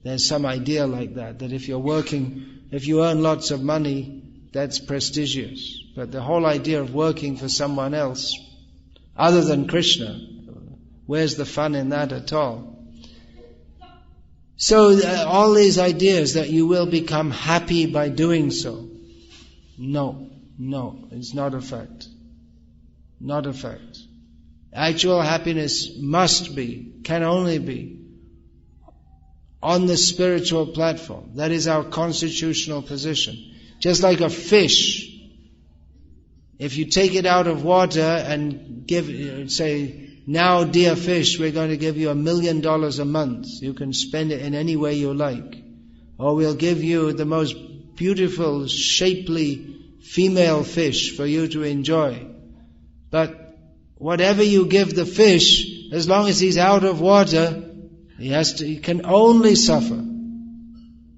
S1: there's some idea like that if you're working, if you earn lots of money, that's prestigious. But the whole idea of working for someone else, other than Krishna, where's the fun in that at all? So all these ideas that you will become happy by doing so, no, it's not a fact. Not a fact. Actual happiness can only be on the spiritual platform. That is our constitutional position. Just like a fish, if you take it out of water and say, now dear fish, we're going to give you $1 million a month. You can spend it in any way you like. Or we'll give you the most beautiful, shapely female fish for you to enjoy. But whatever you give the fish, as long as he's out of water, he can only suffer.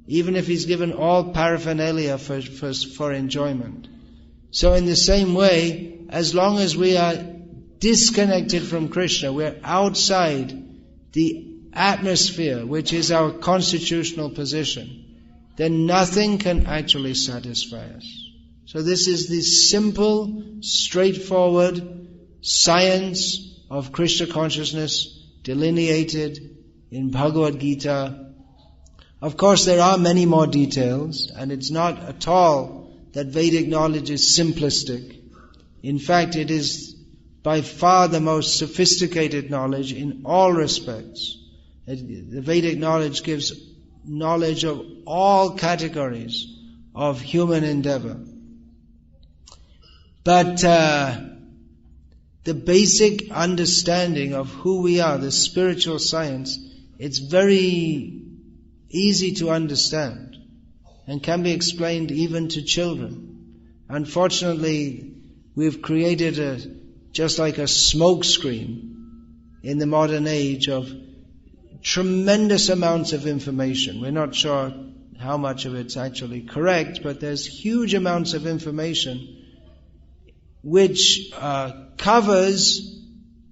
S1: Even if he's given all paraphernalia for enjoyment. So in the same way, as long as we are disconnected from Krishna, we're outside the atmosphere, which is our constitutional position, then nothing can actually satisfy us. So this is the simple, straightforward science of Krishna consciousness delineated in Bhagavad Gita. Of course, there are many more details, and it's not at all that Vedic knowledge is simplistic. In fact, it is by far the most sophisticated knowledge in all respects. The Vedic knowledge gives knowledge of all categories of human endeavor. But the basic understanding of who we are, the spiritual science, it's very easy to understand and can be explained even to children. Unfortunately, we've created just like a smoke screen in the modern age of tremendous amounts of information. We're not sure how much of it's actually correct, but there's huge amounts of information which covers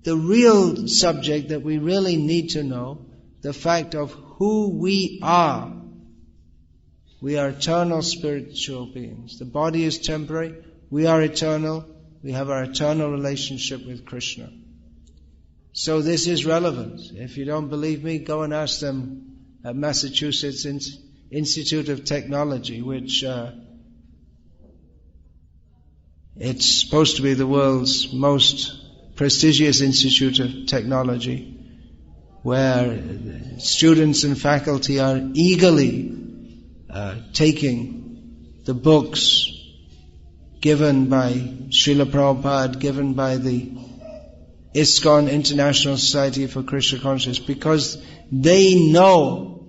S1: the real subject that we really need to know, the fact of who we are. We are eternal spiritual beings. The body is temporary. We are eternal. We have our eternal relationship with Krishna. So this is relevant. If you don't believe me, go and ask them at Massachusetts Institute of Technology, which it's supposed to be the world's most prestigious institute of technology. where students and faculty are eagerly taking the books given by Srila Prabhupada, given by the ISKCON, International Society for Krishna Consciousness, because they know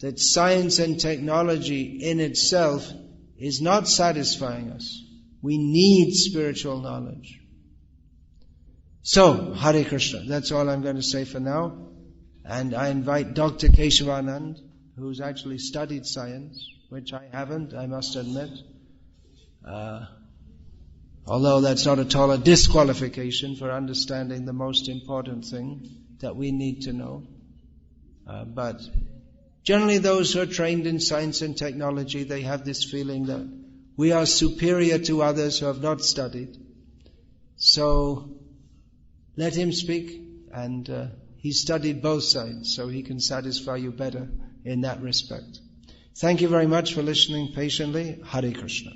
S1: that science and technology in itself is not satisfying us. We need spiritual knowledge. So, Hare Krishna. That's all I'm going to say for now. And I invite Dr. Keshavanand, who's actually studied science, which I haven't, I must admit. Although that's not at all a disqualification for understanding the most important thing that we need to know. But generally those who are trained in science and technology, they have this feeling that we are superior to others who have not studied. So let him speak, and he studied both sides, so he can satisfy you better in that respect. Thank you very much for listening patiently. Hare Krishna.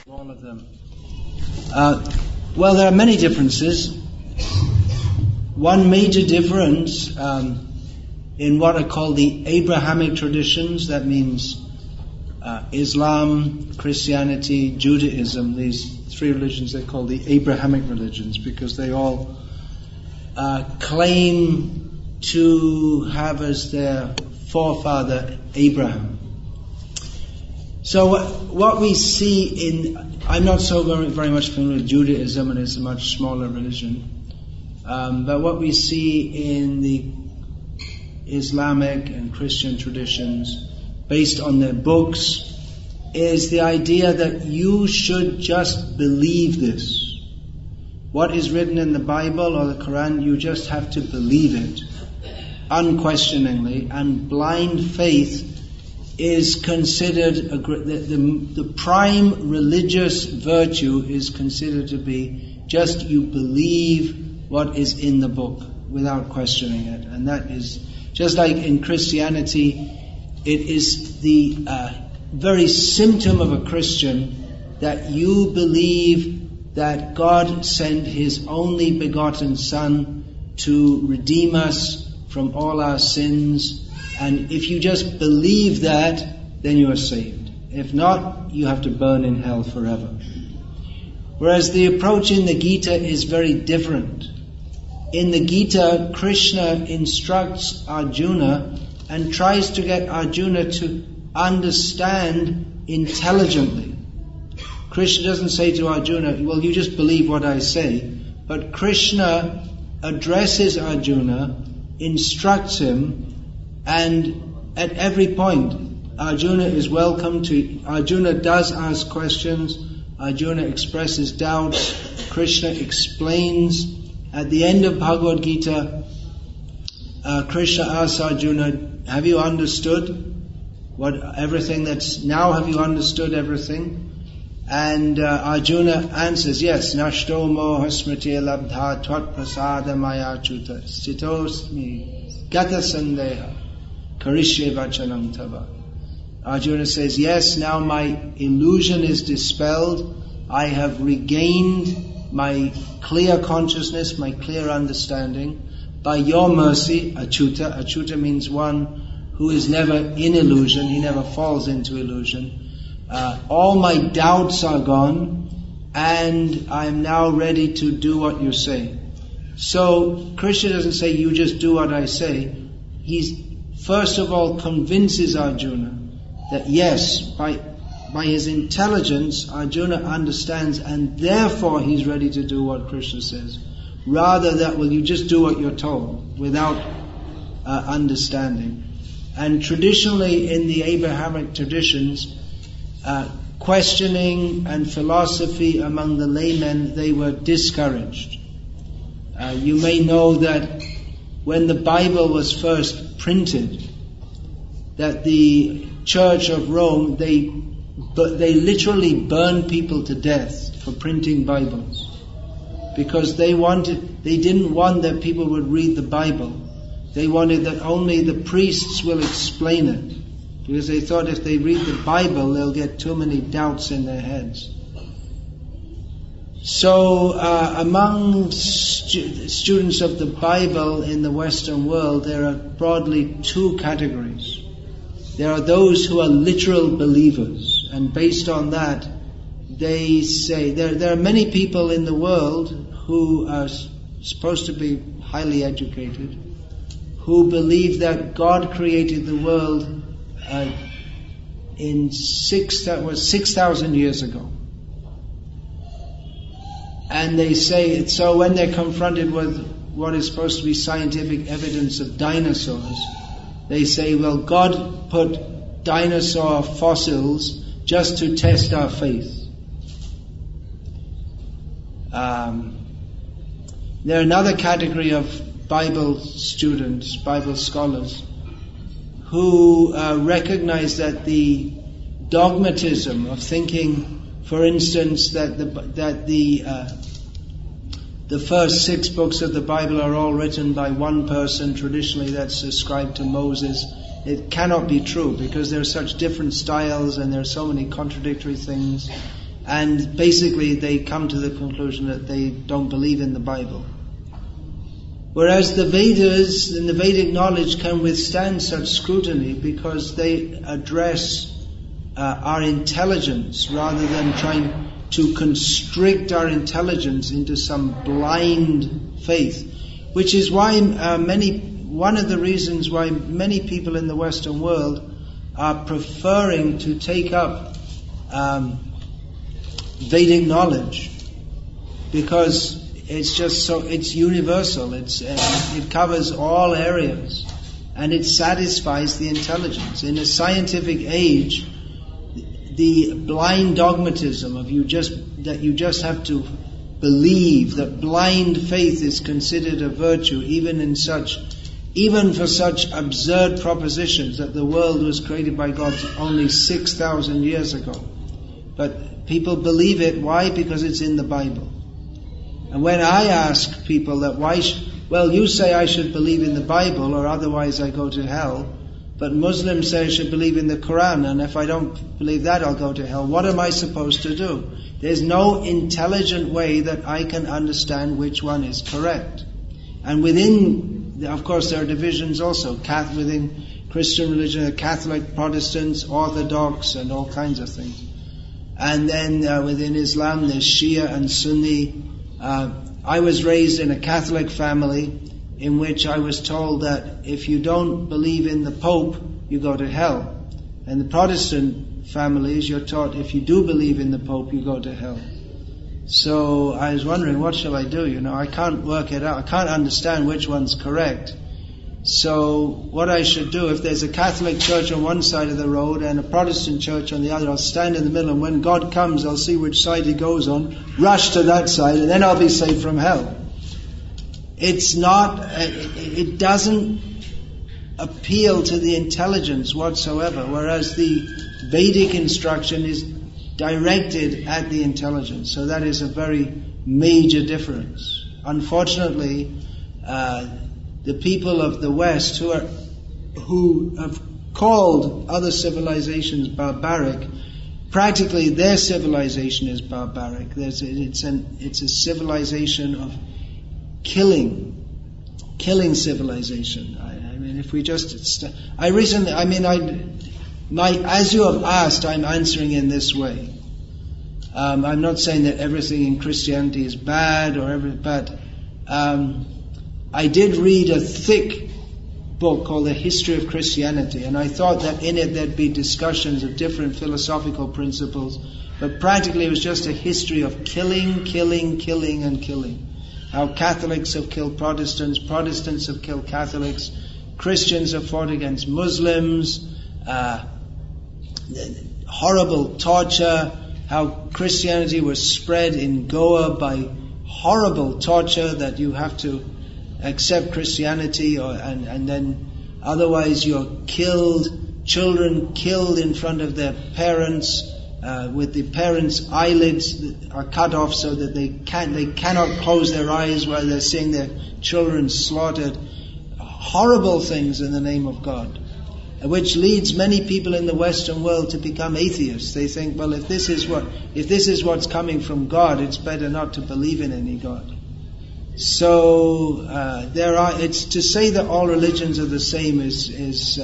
S1: All of them. Well, there are many differences. One major difference in what are called the Abrahamic traditions, that means Islam, Christianity, Judaism, these three religions they call the Abrahamic religions, because they all claim to have as their forefather Abraham. So what we see in, I'm not so very much familiar with Judaism, and it's a much smaller religion, but what we see in the Islamic and Christian traditions, based on their books, is the idea that you should just believe this. What is written in the Bible or the Quran, you just have to believe it unquestioningly, and blind faith is considered, the prime religious virtue is considered to be just you believe what is in the book without questioning it. And that is, just like in Christianity, it is the very symptom of a Christian that you believe that God sent His only begotten Son to redeem us from all our sins. And if you just believe that, then you are saved. If not, you have to burn in hell forever. Whereas the approach in the Gita is very different. In the Gita, Krishna instructs Arjuna and tries to get Arjuna to understand intelligently. Krishna doesn't say to Arjuna, well, you just believe what I say. But Krishna addresses Arjuna, instructs him, and at every point, Arjuna is welcome to, Arjuna does ask questions, Arjuna expresses doubts, Krishna explains. At the end of Bhagavad Gita, Krishna asks Arjuna, have you understood everything that's, now have you understood everything? And Arjuna answers, yes, Nashto moha smriti labdha tvat prasada maya chuta stitosmi gata sandeha karishye vachanam tava. Arjuna says, yes, now my illusion is dispelled. I have regained my clear consciousness, my clear understanding. By your mercy, Achyuta. Achyuta means one who is never in illusion, he never falls into illusion. All my doubts are gone, and I am now ready to do what you say. So Krishna doesn't say, you just do what I say. He first of all convinces Arjuna that yes, by his intelligence, Arjuna understands, and therefore he's ready to do what Krishna says. Rather that, well, you just do what you're told without understanding. And traditionally in the Abrahamic traditions, questioning and philosophy among the laymen, they were discouraged. You may know that when the Bible was first printed, that the Church of Rome, they literally burned people to death for printing Bibles, because they didn't want that people would read the Bible. They wanted that only the priests will explain it, because they thought if they read the Bible, they'll get too many doubts in their heads.
S2: So among students of the Bible in the Western world, there are broadly two categories. There are those who are literal believers, and based on that, they say there are many people in the world who are supposed to be highly educated, who believe that God created the world in 6,000 years ago. And they say, so when they're confronted with what is supposed to be scientific evidence of dinosaurs, they say, well, God put dinosaur fossils just to test our faith. There are another category of Bible students, Bible scholars, who recognize that the dogmatism of thinking, for instance, that the first 6 books of the Bible are all written by one person, traditionally that's ascribed to Moses. It cannot be true because there are such different styles and there are so many contradictory things. And basically they come to the conclusion that they don't believe in the Bible. Whereas the Vedas and the Vedic knowledge can withstand such scrutiny because they address our intelligence rather than trying to constrict our intelligence into some blind faith, which is why one of the reasons why many people in the Western world are preferring to take up Vedic knowledge, because it's universal, it covers all areas, and it satisfies the intelligence. In a scientific age, the blind dogmatism of you just have to believe, that blind faith is considered a virtue, even for such absurd propositions that the world was created by God only 6,000 years ago. But people believe it. Why? Because it's in the Bible. And when I ask people that you say I should believe in the Bible or otherwise I go to hell, but Muslims say I should believe in the Quran, and if I don't believe that I'll go to hell. What am I supposed to do? There's no intelligent way that I can understand which one is correct. And within, of course, there are divisions also. Within Christian religion, Catholic, Protestants, Orthodox, and all kinds of things. And then within Islam, there's Shia and Sunni. I was raised in a Catholic family in which I was told that if you don't believe in the Pope, you go to hell. And the Protestant families, you're taught if you do believe in the Pope, you go to hell. So I was wondering, what shall I do? I can't work it out. I can't understand which one's correct. So what I should do, if there's a Catholic church on one side of the road and a Protestant church on the other, I'll stand in the middle, and when God comes, I'll see which side He goes on, rush to that side, and then I'll be saved from hell. It doesn't appeal to the intelligence whatsoever, whereas the Vedic instruction is directed at the intelligence. So that is a very major difference. Unfortunately, the people of the West who have called other civilizations barbaric, practically their civilization is barbaric. It's a civilization of killing civilization. I mean, if we just, as you have asked, I'm answering in this way. I'm not saying that everything in Christianity is bad but I did read a thick book called The History of Christianity, and I thought that in it there'd be discussions of different philosophical principles, but practically it was just a history of killing, and killing. How Catholics have killed Protestants, Protestants have killed Catholics, Christians have fought against Muslims, horrible torture, how Christianity was spread in Goa by horrible torture, that you have to accept Christianity and then otherwise you're killed, children killed in front of their parents, with the parents' eyelids are cut off so that they cannot close their eyes while they're seeing their children slaughtered. Horrible things in the name of God.
S1: which leads many people in the Western world to become atheists. They think, well, if this is what's coming from God, it's better not to believe in any God. So it's to say that all religions are the same is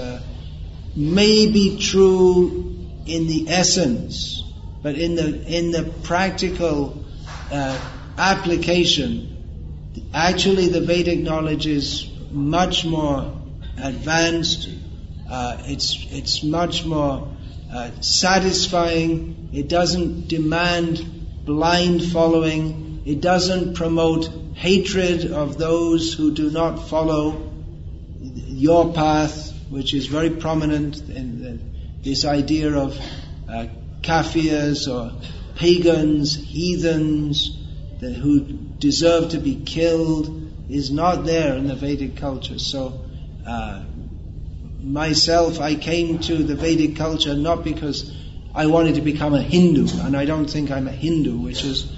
S1: maybe true in the essence, but in the practical application, actually the Vedic knowledge is much more advanced. It's much more satisfying. It doesn't demand blind following. It doesn't promote hatred of those who do not follow your path, which is very prominent in this idea of kafirs or pagans, heathens, who deserve to be killed, is not there in the Vedic culture. So myself, I came to the Vedic culture not because I wanted to become a Hindu, and I don't think I'm a Hindu, which is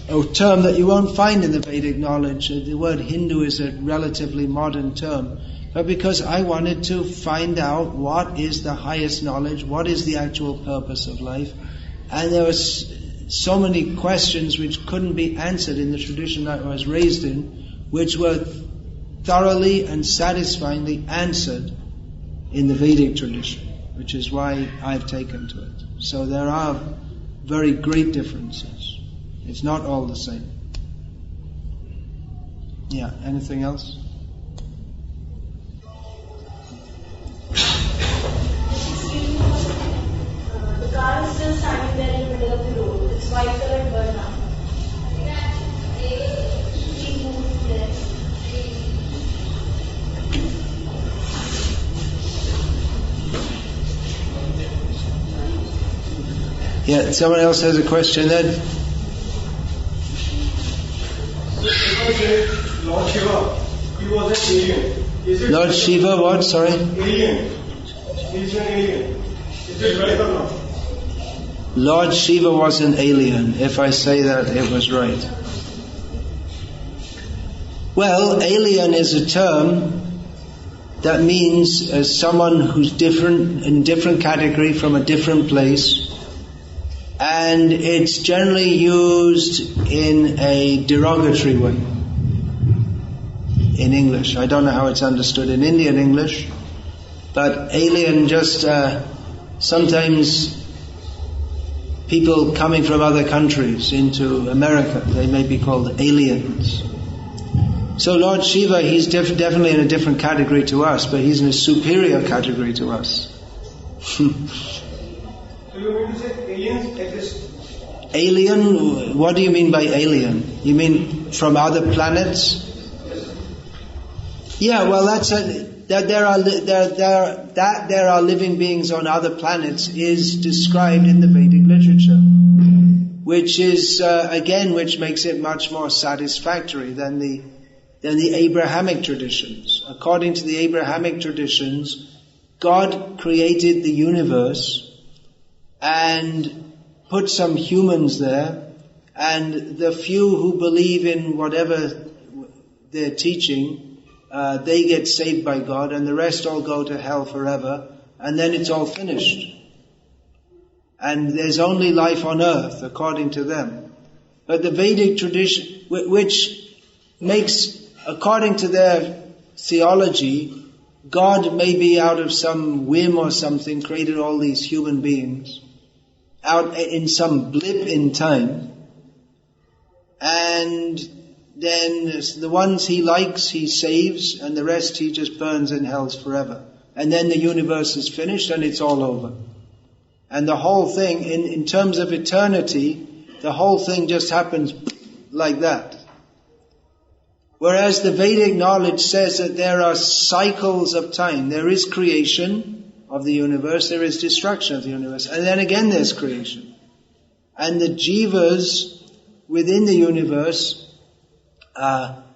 S1: a term that you won't find in the Vedic knowledge. The word Hindu is a relatively modern term. But because I wanted to find out what is the highest knowledge, what is the actual purpose of life. And there were so many questions which couldn't be answered in the tradition that I was raised in, which were thoroughly and satisfyingly answered in the Vedic tradition, which is why I've taken to it. So there are very great differences. It's not all the same. Yeah, anything else?
S3: The car is still standing there in the middle of the road. It's white colored bird now. She moved there.
S1: Yeah, someone else has a question then?
S4: Lord Shiva, he was an alien.
S1: Lord Shiva, what? Sorry?
S4: Alien. He's an alien. Is it right or not?
S1: Lord Shiva was an alien. If I say that, it was right. Well, alien is a term that means someone who's different, in different category from a different place. And it's generally used in a derogatory way in English. I don't know how it's understood in Indian English, but alien just sometimes people coming from other countries into America, they may be called aliens. So Lord Shiva, he's definitely in a different category to us, but he's in a superior category to us.
S4: So you mean to say aliens exist?
S1: Alien? What do you mean by alien? You mean from other planets? Yeah, well, that there are living beings on other planets is described in the Vedic literature, which is again, which makes it much more satisfactory than the Abrahamic traditions. According to the Abrahamic traditions, God created the universe and put some humans there, and the few who believe in whatever they're teaching, they get saved by God, and the rest all go to hell forever, and then it's all finished. And there's only life on earth, according to them. But the Vedic tradition, which makes, according to their theology, God maybe out of some whim or something created all these human beings out in some blip in time, and then the ones he likes he saves, and the rest he just burns in hells forever. And then the universe is finished and it's all over. And the whole thing, in terms of eternity, the whole thing just happens like that. Whereas the Vedic knowledge says that there are cycles of time. There is creation of the universe, there is destruction of the universe, and then again there's creation. And the jivas within the universe,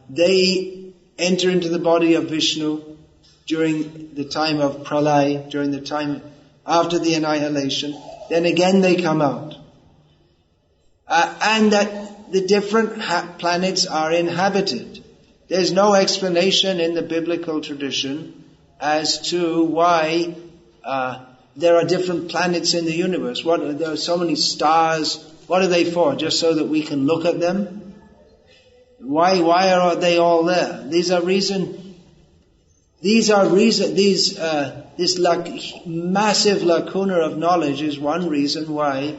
S1: they enter into the body of Vishnu during the time of pralay, during the time after the annihilation, then again they come out. And that the different planets are inhabited. There's no explanation in the biblical tradition as to why
S2: there are different planets in the universe. There are so many stars. What are they for? Just so that we can look at them? Why are they all there? This massive lacuna of knowledge is one reason why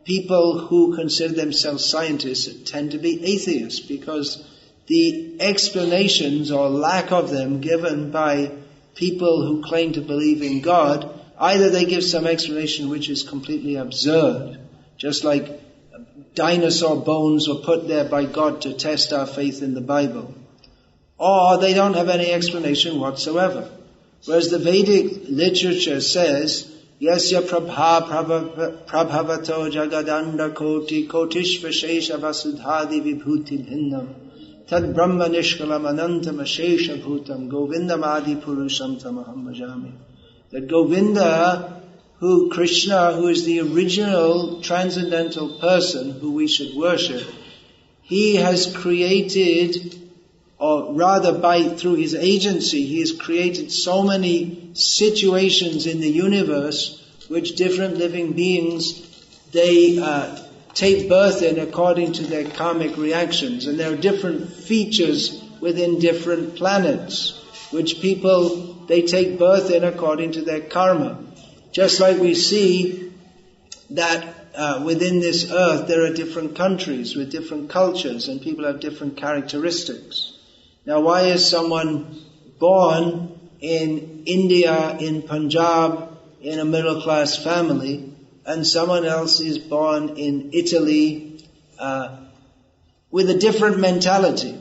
S2: people who consider themselves scientists tend to be atheists, because the explanations or lack of them given by people who claim to believe in God, either they give some explanation which is completely absurd, just like dinosaur bones were put there by God to test our faith in the Bible, or they don't have any explanation whatsoever. Whereas the Vedic literature says, Yasya prabhavato jagadanda koti kotishvashesha vasudhadi vibhuti bhinnam tad brahma nishkalam anantam ashesha bhutam govindam adi purusham tamaham bhajami. That Govinda, Krishna, who is the original transcendental person who we should worship, he has created, or rather through his agency, he has created so many situations in the universe which different living beings, they take birth in according to their karmic reactions. And there are different features within different planets which people, they take birth in according to their karma. Just like we see that within this earth there are different countries with different cultures and people have different characteristics. Now, why is someone born in India, in Punjab, in a middle-class family, and someone else is born in Italy with a different mentality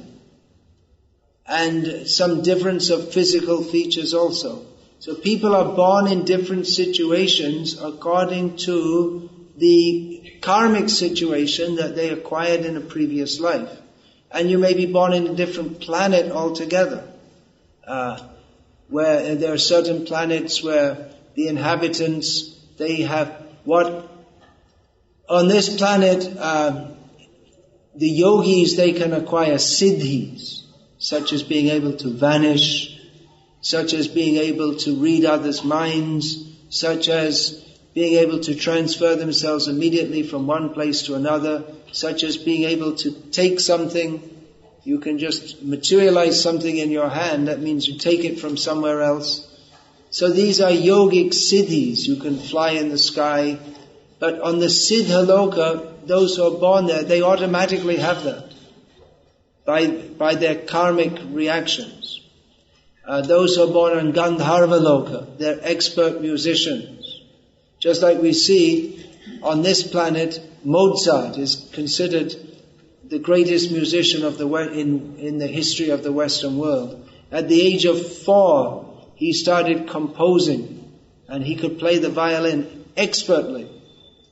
S2: and some difference of physical features also? So people are born in different situations according to the karmic situation that they acquired in a previous life. And you may be born in a different planet altogether, where there are certain planets where the inhabitants, they have on this planet, the yogis, they can acquire siddhis, such as being able to vanish, such as being able to read others' minds, such as being able to transfer themselves immediately from one place to another, such as being able to take something. You can just materialize something in your hand, that means you take it from somewhere else. So these are yogic siddhis. You can fly in the sky. But on the Siddha Loka, those who are born there, they automatically have that by their karmic reactions. Those who are born on Gandharva Loka, they're expert musicians. Just like we see on this planet, Mozart is considered the greatest musician of in the history of the Western world. At the age of 4, he started composing, and he could play the violin expertly.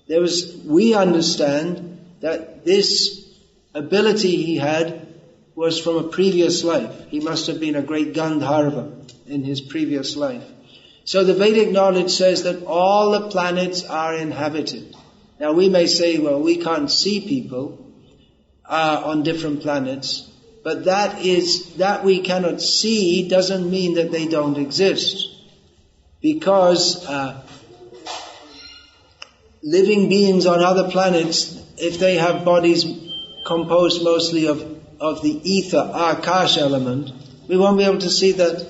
S2: We understand that this ability he had was from a previous life. He must have been a great Gandharva in his previous life. So the Vedic knowledge says that all the planets are inhabited. Now we may say, well, we can't see people on different planets, but that we cannot see doesn't mean that they don't exist. Because living beings on other planets, if they have bodies composed mostly of the ether, akash element, we won't be able to see that.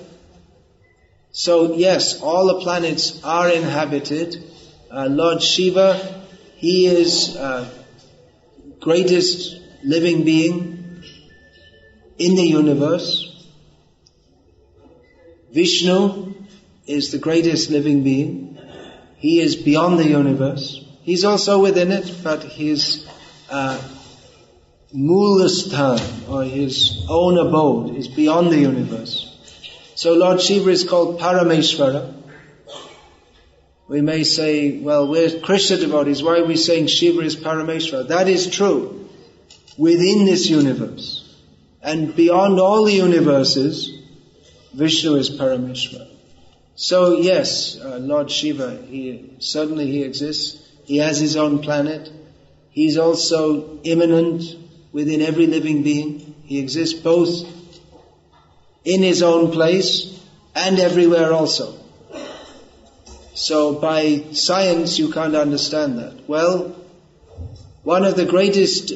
S2: So yes, all the planets are inhabited. Lord Shiva, he is greatest living being in the universe. Vishnu is the greatest living being. He is beyond the universe. He's also within it, but his Moolasthana, or his own abode, is beyond the universe. So Lord Shiva is called Parameshvara. We may say, well, we're Krishna devotees, why are we saying Shiva is Parameshvara? That is true, within this universe. And beyond all the universes, Vishnu is Parameshvara. So yes, Lord Shiva, he exists. He has his own planet. He's also immanent within every living being. He exists both in his own place and everywhere also. So by science you can't understand that. Well, one of the greatest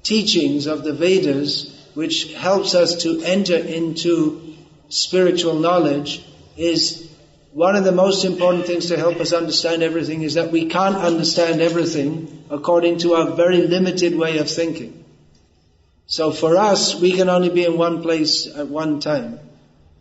S2: teachings of the Vedas, which helps us to enter into spiritual knowledge, is one of the most important things to help us understand everything is that we can't understand everything according to our very limited way of thinking. So for us, we can only be in one place at one time.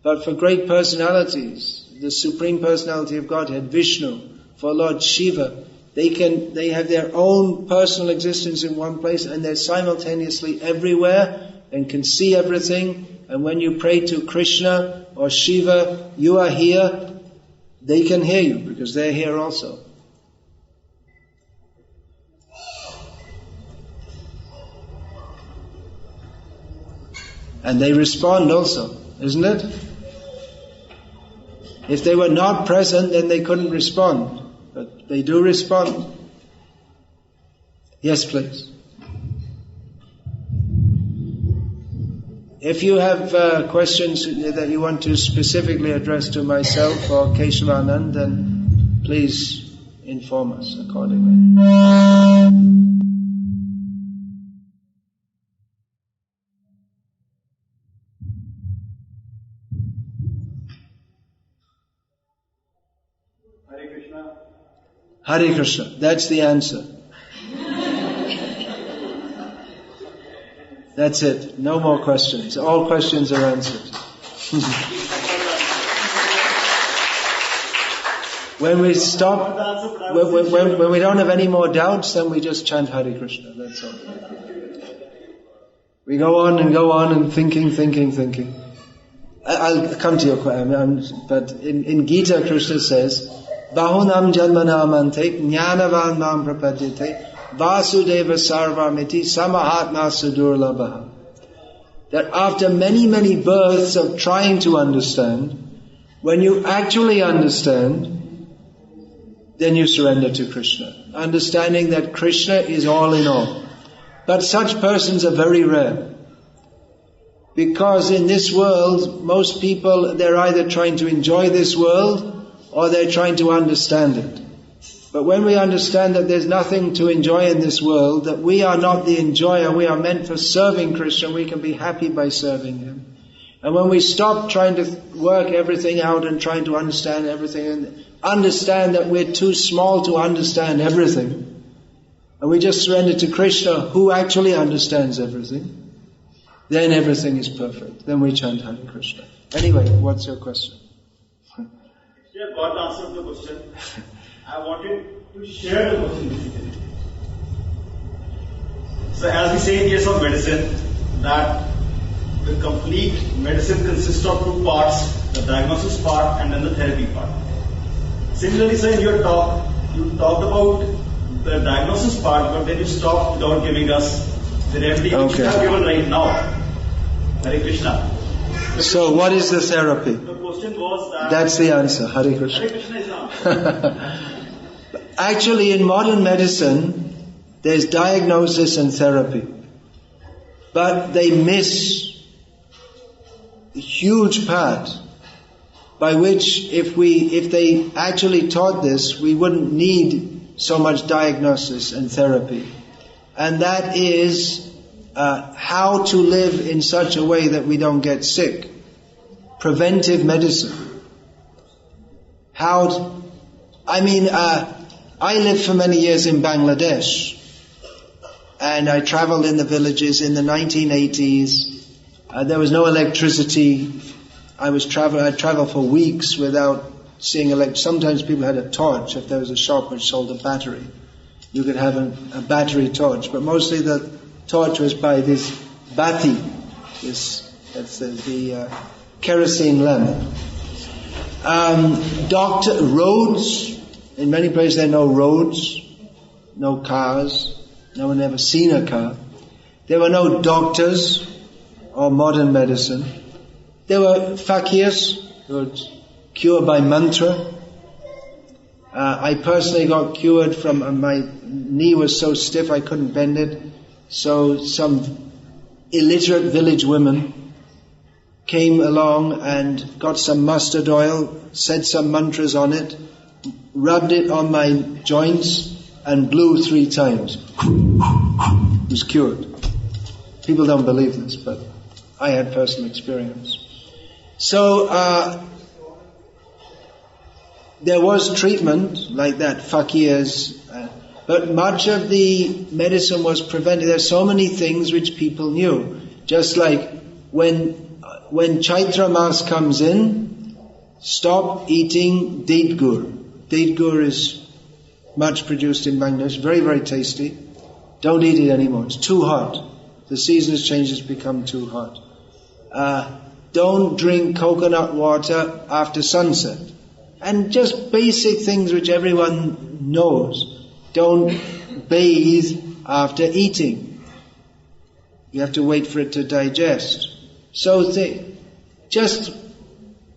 S2: But for great personalities, the Supreme Personality of Godhead, Vishnu, for Lord Shiva, they have their own personal existence in one place and they're simultaneously everywhere and can see everything. And when you pray to Krishna or Shiva, you are here, they can hear you because they're here also. And they respond also, isn't it? If they were not present, then they couldn't respond. But they do respond. Yes, please. If you have questions that you want to specifically address to myself or Keshavanand, then please inform us accordingly.
S4: Hare Krishna.
S2: Hare Krishna. That's the answer. That's it. No more questions. All questions are answered. When we stop, when we don't have any more doubts, then we just chant Hare Krishna. That's all. We go on and thinking. I'll come to your question. But in Gita, Krishna says, Bahunam janmanam ante jnanavan mam prapadyate Vasudeva sarvamiti samahatma sudurlabha. That after many, many births of trying to understand, when you actually understand, then you surrender to Krishna. Understanding that Krishna is all in all. But such persons are very rare. Because in this world, most people, they're either trying to enjoy this world or they're trying to understand it. But when we understand that there's nothing to enjoy in this world, that we are not the enjoyer, we are meant for serving Krishna, we can be happy by serving Him. And when we stop trying to work everything out and trying to understand everything and understand that we're too small to understand everything, and we just surrender to Krishna who actually understands everything, then everything is perfect. Then we chant Hare Krishna. Anyway, what's your question?
S5: Yeah, God answered the question. I wanted to share the question with you. So as we say in case of medicine, that the complete medicine consists of two parts, the diagnosis part and then the therapy part. Similarly, sir, in your talk, you talked about the diagnosis part, but then you stopped without giving us the remedy which you have given right now. Hare Krishna.
S2: So what is the therapy?
S5: The question was that...
S2: That's the answer. Hare Krishna.
S5: Hare Krishna is the answer.
S2: Actually, in modern medicine, there's diagnosis and therapy. But they miss a huge part by which if they actually taught this, we wouldn't need so much diagnosis and therapy. And that is how to live in such a way that we don't get sick. Preventive medicine. I lived for many years in Bangladesh, and I traveled in the villages in the 1980s. There was no electricity. I'd travel for weeks without seeing Sometimes people had a torch. If there was a shop which sold a battery, you could have a battery torch. But mostly the torch was by this Bhakti. That's the kerosene lamp. Roads. In many places there are no roads, no cars. No one ever seen a car. There were no doctors or modern medicine. There were fakirs who would cure by mantra. I personally got cured from my knee was so stiff I couldn't bend it. So some illiterate village women came along and got some mustard oil, said some mantras on it, rubbed it on my joints and blew 3 times. It was cured. People don't believe this, but I had personal experience. So there was treatment like that, fakirs, but much of the medicine was preventive. There's so many things which people knew. Just like when Chaitra Mas comes in, stop eating date gur. Date gur is much produced in Bangladesh, very, very tasty. Don't eat it anymore, it's too hot. The seasons change, it's become too hot. Don't drink coconut water after sunset. And just basic things which everyone knows. Don't bathe after eating. You have to wait for it to digest. So just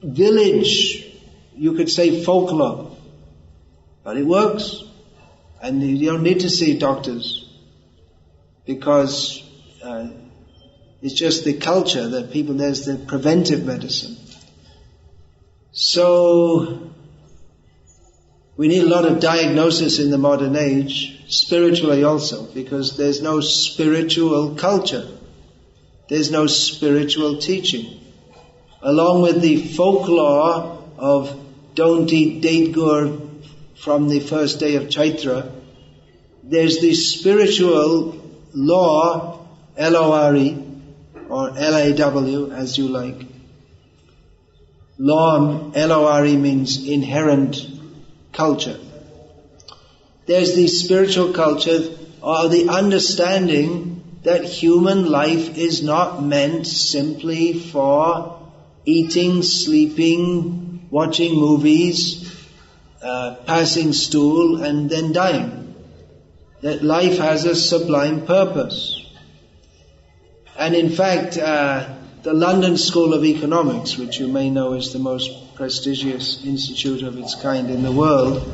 S2: village, you could say folklore. But it works. And you don't need to see doctors. Because it's just the culture that people, there's the preventive medicine. So we need a lot of diagnosis in the modern age, spiritually also, because there's no spiritual culture. There's no spiritual teaching. Along with the folklore of don't eat date gur from the first day of Chaitra, there's the spiritual law, L-O-R-E, or L-A-W, as you like. Law, L-O-R-E, means inherent culture. There's the spiritual culture, or the understanding that human life is not meant simply for eating, sleeping, watching movies, passing stool, and then dying. That life has a sublime purpose. And in fact, the London School of Economics, which you may know is the most prestigious institute of its kind in the world,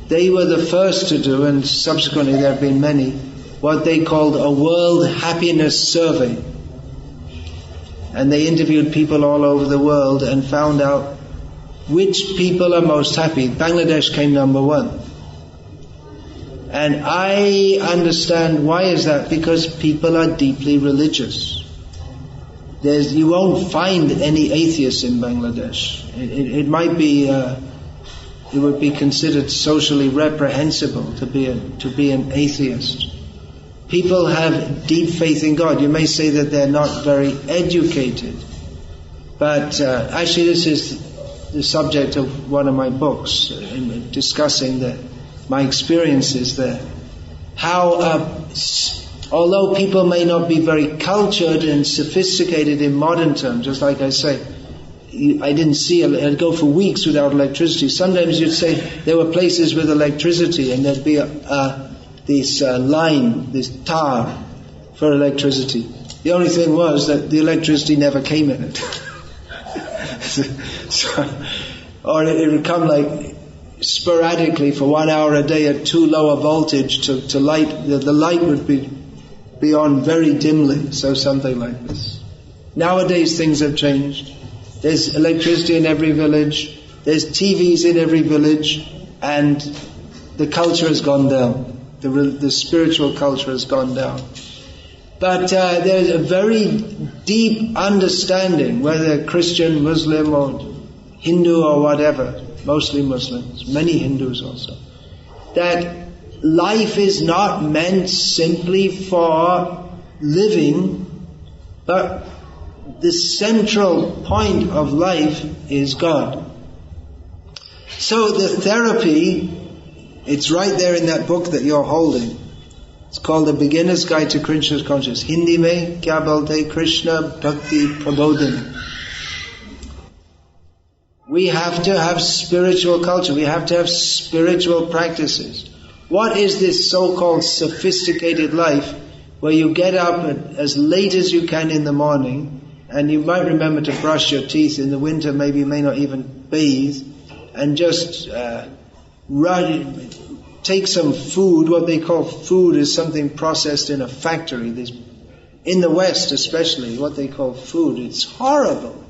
S2: they were the first to do, and subsequently there have been many, what they called a World Happiness Survey. And they interviewed people all over the world and found out which people are most happy. Bangladesh came number 1. And I understand why is that, because people are deeply religious. You won't find any atheists in Bangladesh. It might be, it would be considered socially reprehensible to be an atheist. People have deep faith in God. You may say that they're not very educated, but actually this is the subject of one of my books, in discussing my experiences there. How, although people may not be very cultured and sophisticated in modern terms, just like I say, I didn't see, I'd go for weeks without electricity. Sometimes you'd say there were places with electricity and there'd be this line, this tar for electricity. The only thing was that the electricity never came in it. Or it would come like sporadically for 1 hour a day at too low a voltage to light. The light would be on very dimly, so something like this. Nowadays things have changed. There's electricity in every village, there's TVs in every village, and the culture has gone down. The spiritual culture has gone down. But there's a very deep understanding, whether Christian, Muslim or Hindu or whatever, mostly Muslims, many Hindus also, that life is not meant simply for living, but the central point of life is God. So the therapy, it's right there in that book that you're holding. It's called The Beginner's Guide to Krishna's Consciousness. Hindi mein kya bolte? Krishna Bhakti Prabodhana. We have to have spiritual culture. We have to have spiritual practices. What is this so-called sophisticated life where you get up as late as you can in the morning, and you might remember to brush your teeth? In the winter maybe you may not even bathe, and just take some food. What they call food is something processed in a factory. In the West especially, what they call food, it's horrible.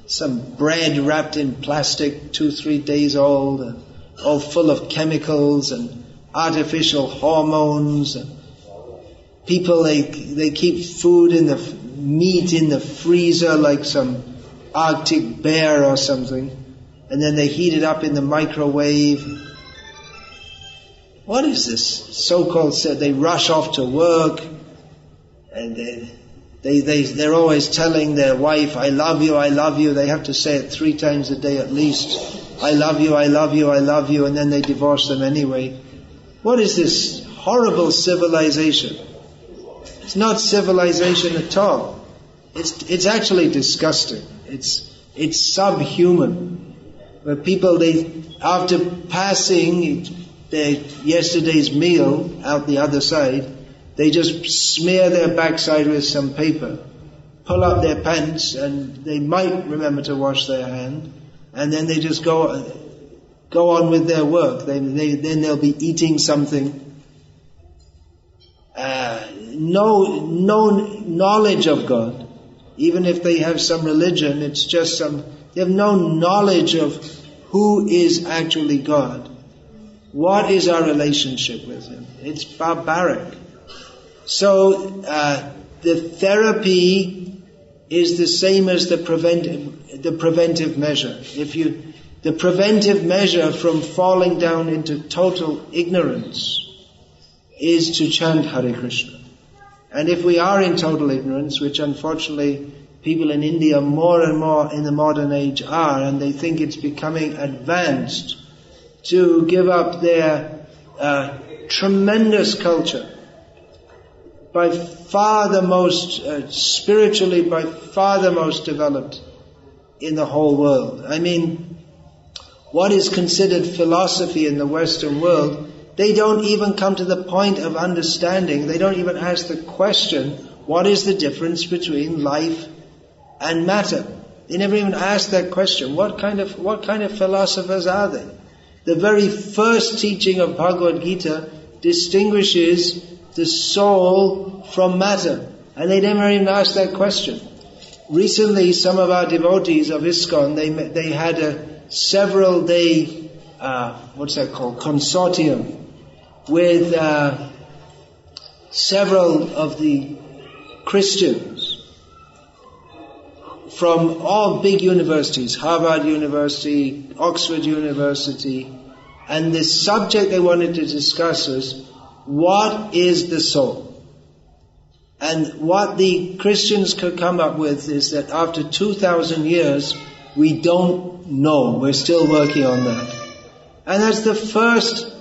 S2: Some bread wrapped in plastic, 2-3 days old, all full of chemicals and artificial hormones. And people, they keep meat in the freezer like some Arctic bear or something, and then they heat it up in the microwave. What is this so-called? They rush off to work, and they're always telling their wife, "I love you, I love you." They have to say it 3 times a day at least. "I love you, I love you, I love you," and then they divorce them anyway. What is this horrible civilization? It's not civilization at all. It's actually disgusting. It's subhuman. Where people, after passing yesterday's meal out the other side, they just smear their backside with some paper, pull up their pants, and they might remember to wash their hand, and then they just go on with their work. Then they'll be eating something. No knowledge of God. Even if they have some religion, it's just they have no knowledge of who is actually God. What is our relationship with Him? It's barbaric. So, the therapy is the same as the preventive measure. The preventive measure from falling down into total ignorance is to chant Hare Krishna. And if we are in total ignorance, which unfortunately people in India more and more in the modern age are, and they think it's becoming advanced to give up their tremendous culture, by far the most, spiritually by far the most developed in the whole world. I mean, what is considered philosophy in the Western world, they don't even come to the point of understanding. They don't even ask the question, what is the difference between life and matter? They never even ask that question. What kind of philosophers are they? The very first teaching of Bhagavad Gita distinguishes the soul from matter, and they never even ask that question. Recently, some of our devotees of ISKCON, they had a several-day, consortium with several of the Christians from all big universities, Harvard University, Oxford University, and the subject they wanted to discuss was, what is the soul? And what the Christians could come up with is that after 2,000 years, we don't know. We're still working on that. And that's the first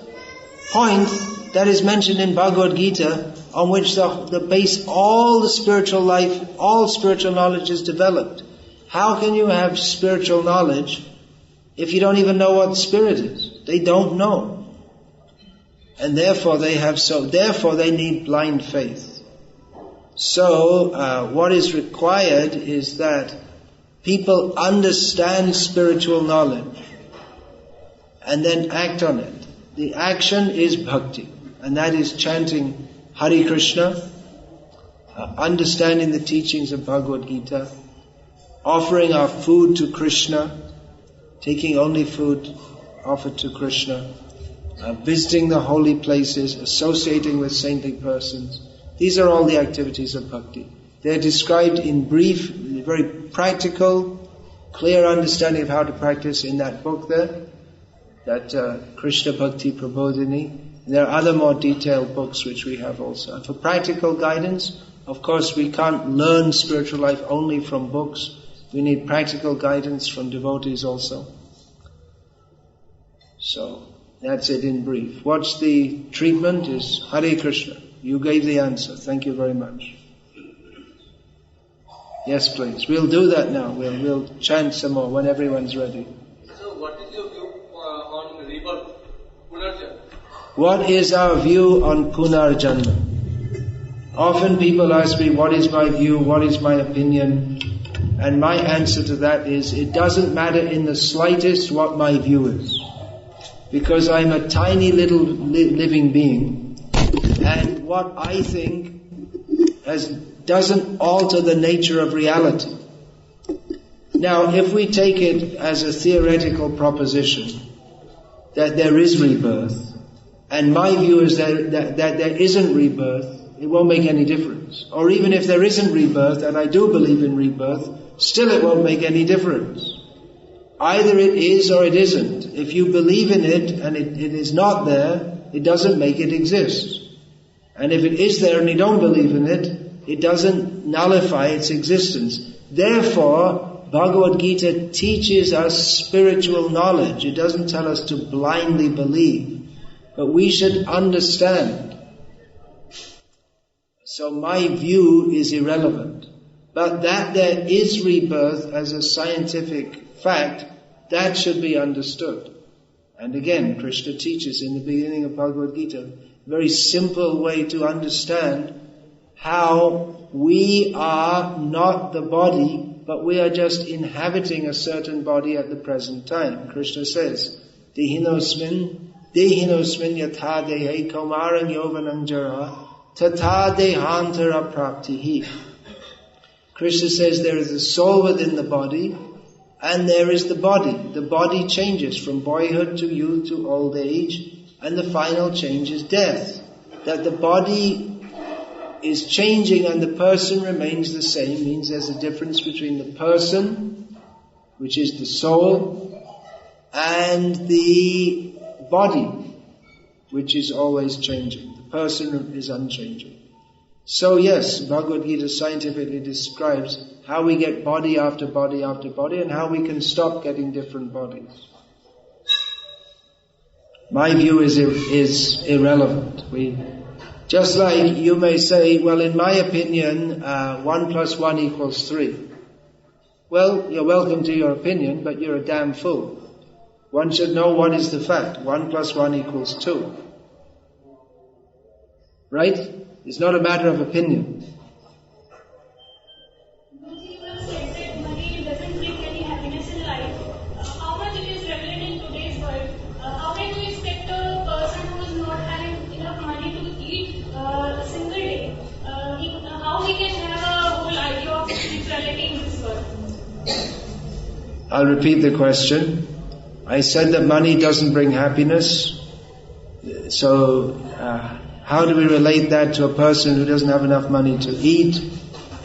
S2: point that is mentioned in Bhagavad Gita, on which the base, all the spiritual life, all spiritual knowledge is developed. How can you have spiritual knowledge if you don't even know what spirit is? They don't know. And therefore they need blind faith. So, what is required is that people understand spiritual knowledge and then act on it. The action is bhakti, and that is chanting Hare Krishna, understanding the teachings of Bhagavad Gita, offering our food to Krishna, taking only food offered to Krishna, visiting the holy places, associating with saintly persons. These are all the activities of bhakti. They're described in brief, very practical, clear understanding of how to practice in that book there, that Krishna Bhakti Prabodhini. There are other more detailed books which we have also. And for practical guidance, of course we can't learn spiritual life only from books. We need practical guidance from devotees also. So, that's it in brief. What's the treatment is Hare Krishna. You gave the answer. Thank you very much. Yes, please. We'll do that now. We'll chant some more when everyone's ready.
S6: So, what is your view on rebirth, Punarjanma?
S2: What is our view on Punarjanma? Often people ask me, what is my view, what is my opinion? And my answer to that is, it doesn't matter in the slightest what my view is. Because I'm a tiny little living being, and what I think doesn't alter the nature of reality. Now, if we take it as a theoretical proposition, that there is rebirth, and my view is that there isn't rebirth, it won't make any difference. Or even if there isn't rebirth, and I do believe in rebirth, still it won't make any difference. Either it is or it isn't. If you believe in it and it is not there, it doesn't make it exist. And if it is there and you don't believe in it, it doesn't nullify its existence. Therefore, Bhagavad Gita teaches us spiritual knowledge. It doesn't tell us to blindly believe, but we should understand. So my view is irrelevant. But that there is rebirth as a scientific fact, that should be understood. And again, Krishna teaches in the beginning of Bhagavad Gita, a very simple way to understand how we are not the body, but we are just inhabiting a certain body at the present time. Krishna says, Dehinosmin yatha dehe kaumarang yovanang jara tata dehantara praptihi. Krishna says there is a soul within the body, and there is the body. The body changes from boyhood to youth to old age, and the final change is death. That the body is changing and the person remains the same means there's a difference between the person, which is the soul, and the body, which is always changing. The person is unchanging. So yes, Bhagavad Gita scientifically describes how we get body after body after body and how we can stop getting different bodies. My view is irrelevant. Just like you may say, well, in my opinion, 1 + 1 = 3. Well, you're welcome to your opinion, but you're a damn fool. One should know what is the fact. 1 + 1 = 2. Right? It's not a matter of opinion.
S3: Those people said that money doesn't bring any happiness in life. How much it is prevalent in today's world? How can you expect a person who is not having enough money to eat a single day? How he can have a whole idea of spirituality in this world?
S2: I'll repeat the question. I said that money doesn't bring happiness. So, how do we relate that to a person who doesn't have enough money to eat?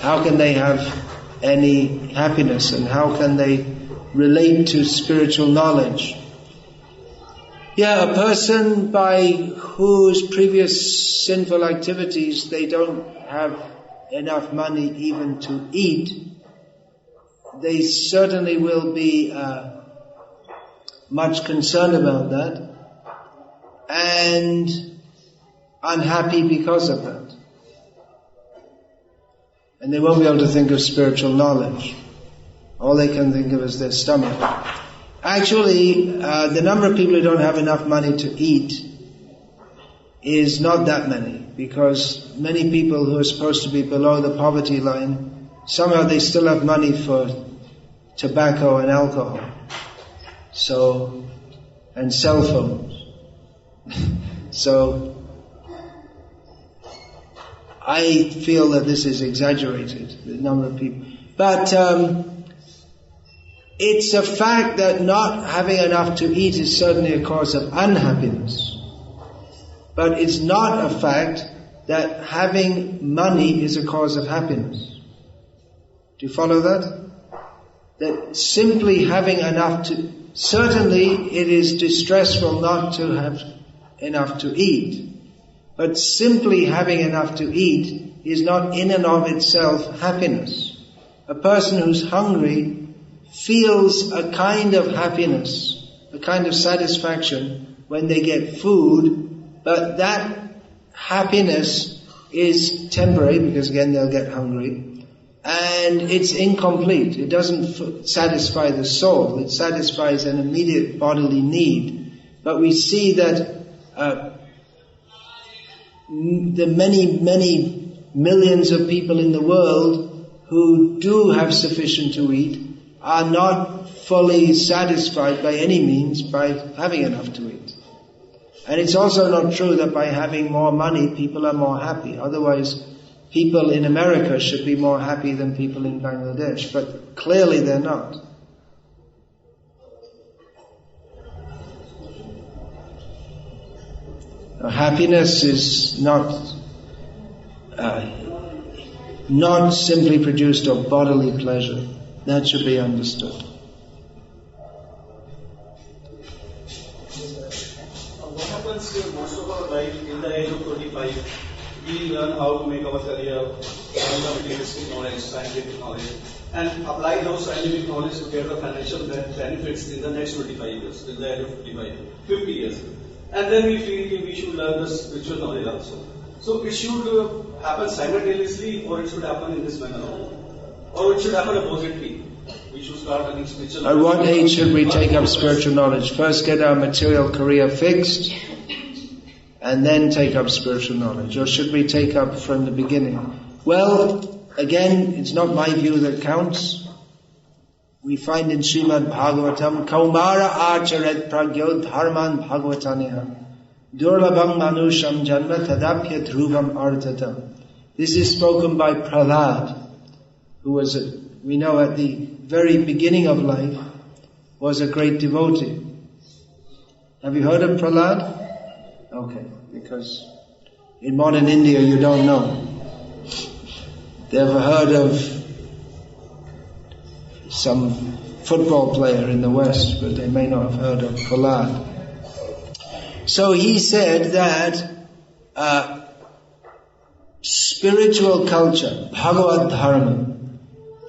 S2: How can they have any happiness, and how can they relate to spiritual knowledge? Yeah, a person by whose previous sinful activities they don't have enough money even to eat, they certainly will be much concerned about that and unhappy because of that. And they won't be able to think of spiritual knowledge. All they can think of is their stomach. Actually, the number of people who don't have enough money to eat is not that many, because many people who are supposed to be below the poverty line, somehow they still have money for tobacco and alcohol. So, and cell phones. So, I feel that this is exaggerated, the number of people. But it's a fact that not having enough to eat is certainly a cause of unhappiness. But it's not a fact that having money is a cause of happiness. Do you follow that? That simply having enough to... Certainly it is distressful not to have enough to eat. But simply having enough to eat is not in and of itself happiness. A person who's hungry feels a kind of happiness, a kind of satisfaction when they get food, but that happiness is temporary, because again they'll get hungry, and it's incomplete. It doesn't satisfy the soul, it satisfies an immediate bodily need. But we see that the many millions of people in the world who do have sufficient to eat are not fully satisfied by any means by having enough to eat. And it's also not true that by having more money people are more happy. Otherwise, people in America should be more happy than people in Bangladesh, but clearly they're not.
S1: Happiness is not simply produced of bodily pleasure. That should be understood.
S5: What happens to most of our life in the age of 25? We learn how to make our career, learn the materialistic knowledge, scientific knowledge, and apply those scientific knowledge to get the financial benefits in the next 25 years, in the age of 55, 50 years. And then we feel we should learn the spiritual knowledge also. So it should happen simultaneously, or it should happen in this manner, or it should happen oppositely. We should start learning spiritual knowledge.
S1: At what age should we take up spiritual knowledge? First get our material career fixed, and then take up spiritual knowledge? Or should we take up from the beginning? Well, again, it's not my view that counts. We find in Srimad Bhagavatam, Kaumara acharet pragyo dharman bhagavataneha durlabham manusham janma tadapya dhruvam artatam. This is spoken by Prahlad, who was, we know at the very beginning of life, was a great devotee. Have you heard of Prahlad? Okay, because in modern India you don't know. They ever heard of some football player in the West, but they may not have heard of Prahlad. So he said that spiritual culture, Bhagavad Dharma,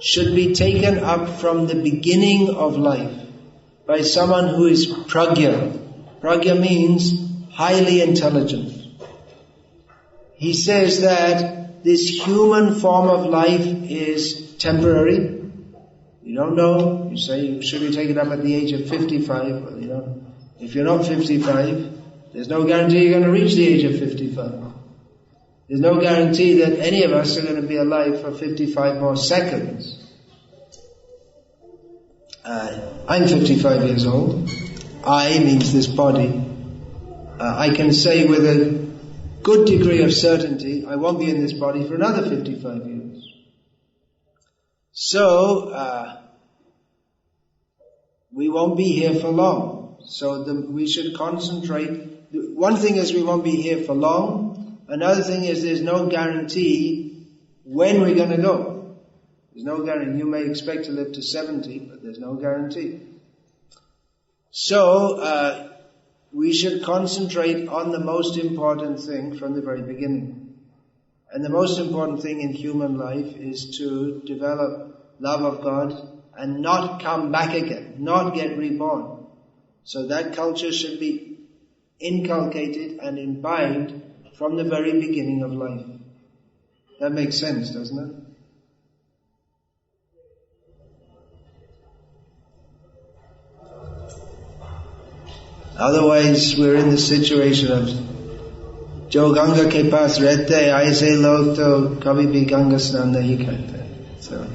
S1: should be taken up from the beginning of life by someone who is pragya. Pragya means highly intelligent. He says that this human form of life is temporary. You don't know. You say, should we take it up at the age of 55? Well, you know, if you're not 55, there's no guarantee you're going to reach the age of 55. There's no guarantee that any of us are going to be alive for 55 more seconds. I'm 55 years old. I means this body. I can say with a good degree of certainty, I won't be in this body for another 55 years. So, we won't be here for long. So we should concentrate. One thing is we won't be here for long. Another thing is there's no guarantee when we're going to go. There's no guarantee. You may expect to live to 70, but there's no guarantee. So, we should concentrate on the most important thing from the very beginning. And the most important thing in human life is to develop love of God and not come back again, not get reborn. So that culture should be inculcated and imbibed from the very beginning of life. That makes sense, doesn't it? Otherwise, we're in the situation of Jo Ganga ke paas rehte, aise log to kabhi bhi Ganga snan nahi karte. So,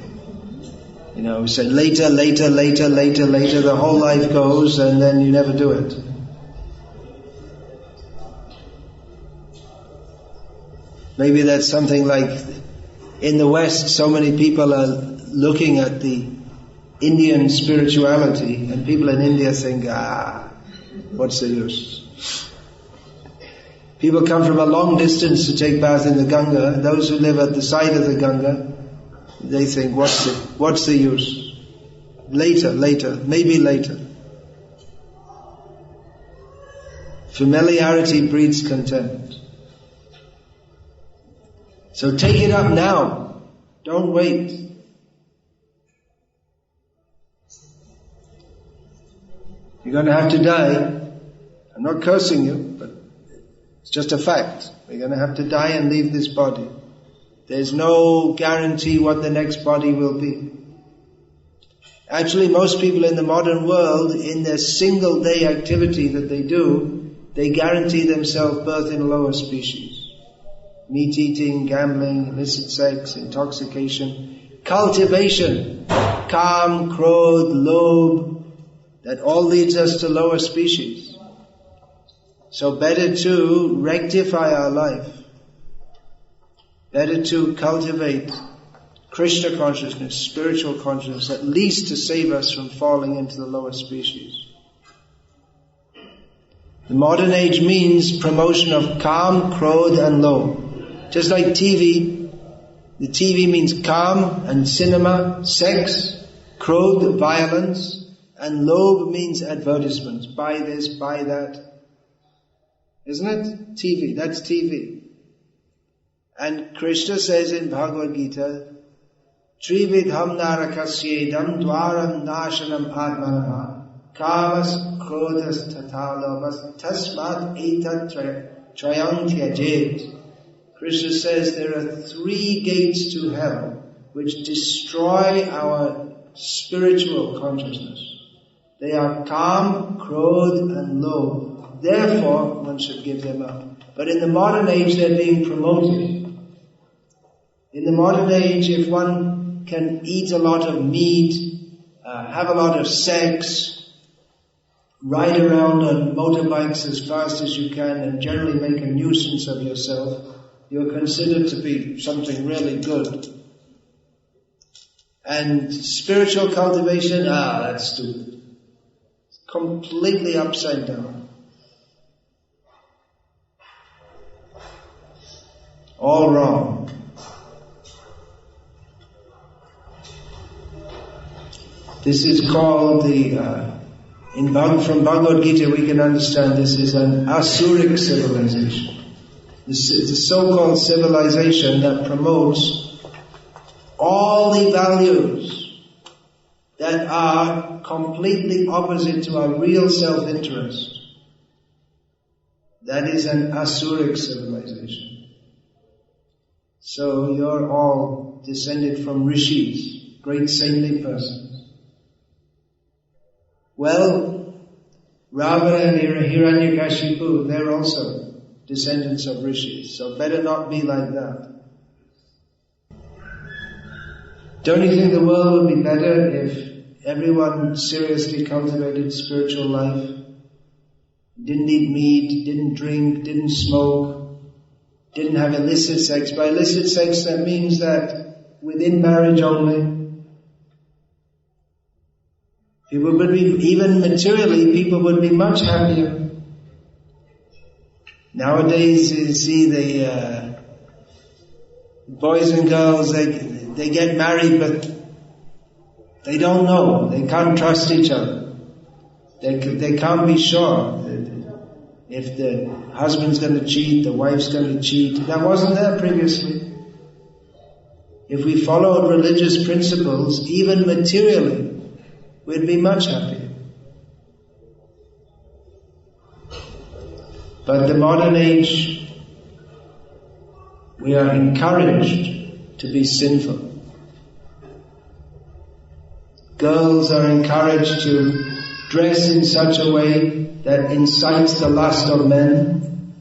S1: you know, we say later, the whole life goes and then you never do it. Maybe that's something like in the West, so many people are looking at the Indian spirituality and people in India think, what's the use? People come from a long distance to take bath in the Ganga. Those who live at the side of the Ganga, they think, what's the use? Later, maybe later. Familiarity breeds contempt. So take it up now. Don't wait. You're going to have to die. I'm not cursing you, but it's just a fact. We're going to have to die and leave this body. There's no guarantee what the next body will be. Actually, most people in the modern world, in their single day activity that they do, they guarantee themselves birth in a lower species. Meat eating, gambling, illicit sex, intoxication, cultivation, kam, krodh, lobh, that all leads us to lower species. So better to rectify our life. Better to cultivate Krishna consciousness, spiritual consciousness, at least to save us from falling into the lower species.
S2: The modern age means promotion of Kam, Krodh and Lobh. Just like TV, the TV means Kam and cinema, sex, Krodh, violence, and Lobh means advertisements. Buy this, buy that. Isn't it? TV, that's TV. And Krishna says in Bhagavad Gita, Trividham narakasyeidam dwaram nashanam atmanaha kamas krodhas tatalobas tasmat etat trayam tyajet. Krishna says there are 3 gates to hell which destroy our spiritual consciousness. They are Kam, Krodh and Lobh. Therefore, one should give them up. But in the modern age, they're being promoted. In the modern age, if one can eat a lot of meat, have a lot of sex, ride around on motorbikes as fast as you can, and generally make a nuisance of yourself, you're considered to be something really good. And spiritual cultivation, that's stupid. It's completely upside down. All wrong. This is called from Bhagavad Gita we can understand this is an Asuric civilization. This is the so-called civilization that promotes all the values that are completely opposite to our real self-interest. That is an Asuric civilization. So you're all descended from rishis, great saintly persons. Well, Ravana and Hiranyakashipu, they're also descendants of rishis, so better not be like that. Don't you think the world would be better if everyone seriously cultivated spiritual life? Didn't eat meat, didn't drink, didn't smoke, didn't have illicit sex. By illicit sex, that means that within marriage only. People would be, even materially, people would be much happier. Nowadays, you see the boys and girls, they get married, but they don't know. They can't trust each other. They can't be sure if the husband's going to cheat, the wife's going to cheat. That wasn't there previously. If we followed religious principles, even materially, we'd be much happier. But the modern age, we are encouraged to be sinful. Girls are encouraged to dress in such a way that incites the lust of men.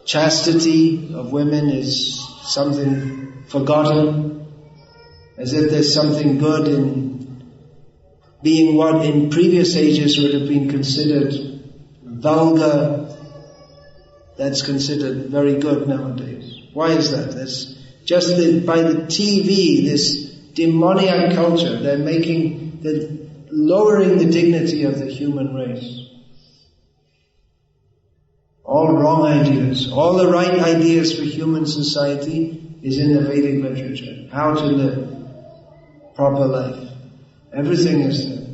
S2: Chastity of women is something forgotten, as if there's something good in being what in previous ages would have been considered vulgar, that's considered very good nowadays. Why is that? That's just by the TV, this demoniac culture, they're lowering the dignity of the human race. All wrong ideas. All the right ideas for human society is in the Vedic literature. How to live proper life. Everything is there.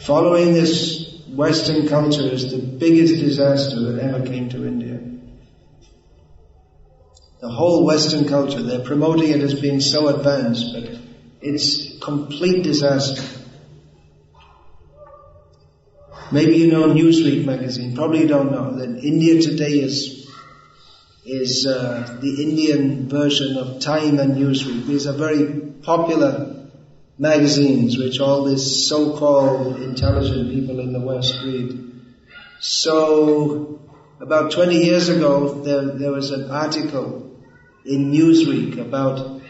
S2: Following this Western culture is the biggest disaster that ever came to India. The whole Western culture, they're promoting it as being so advanced, but it's complete disaster. Maybe you know Newsweek magazine, probably you don't know, that India Today is the Indian version of Time and Newsweek. These are very popular magazines which all these so-called intelligent people in the West read. So, about 20 years ago, there was an article in Newsweek about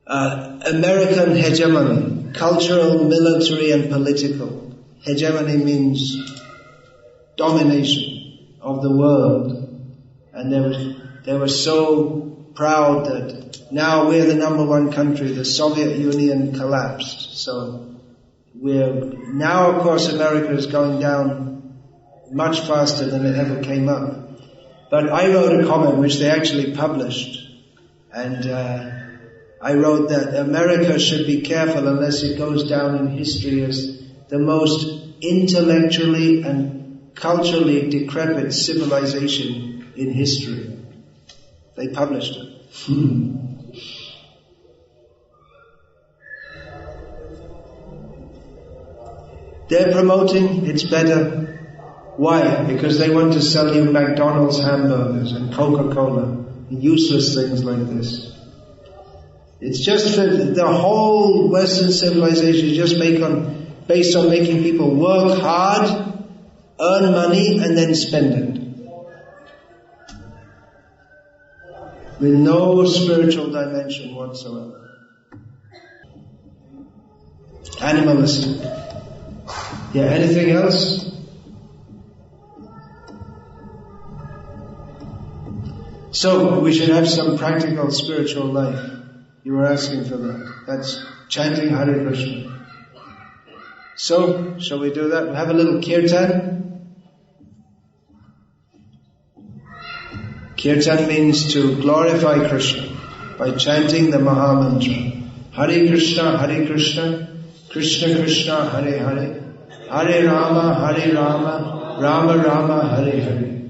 S2: American hegemony, cultural, military and political. Hegemony means domination of the world. And they were so proud that now we're the number one country. The Soviet Union collapsed. So now, of course, America is going down much faster than it ever came up. But I wrote a comment which they actually published, and I wrote that America should be careful unless it goes down in history as the most intellectually and culturally decrepit civilization in history. They published it. They're promoting it's better. Why? Because they want to sell you McDonald's hamburgers and Coca-Cola, useless things like this. It's just for the whole Western civilization is just based on making people work hard, earn money, and then spend it. With no spiritual dimension whatsoever. Animalistic. Yeah, anything else? So, we should have some practical spiritual life. You were asking for that. That's chanting Hare Krishna. So, shall we do that? We'll have a little kirtan. Kirtan means to glorify Krishna by chanting the Maha Mantra. Hare Krishna, Krishna Krishna, Hare Hare, Hare Rama, Rama Rama, Hare Hare.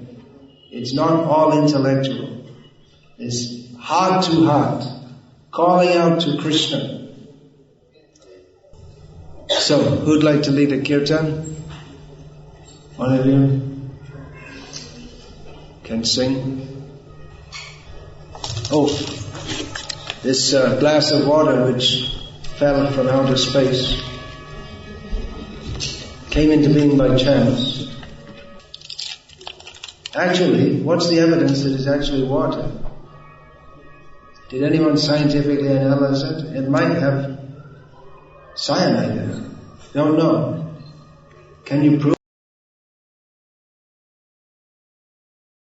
S2: It's not all intellectual. It's heart to heart, calling out to Krishna. So, who'd like to lead a kirtan? One of you can sing. Oh, this glass of water which fell from outer space came into being by chance. Actually, what's the evidence that it's actually water? Did anyone scientifically analyze it? It might have cyanide in it. Don't know. Can you prove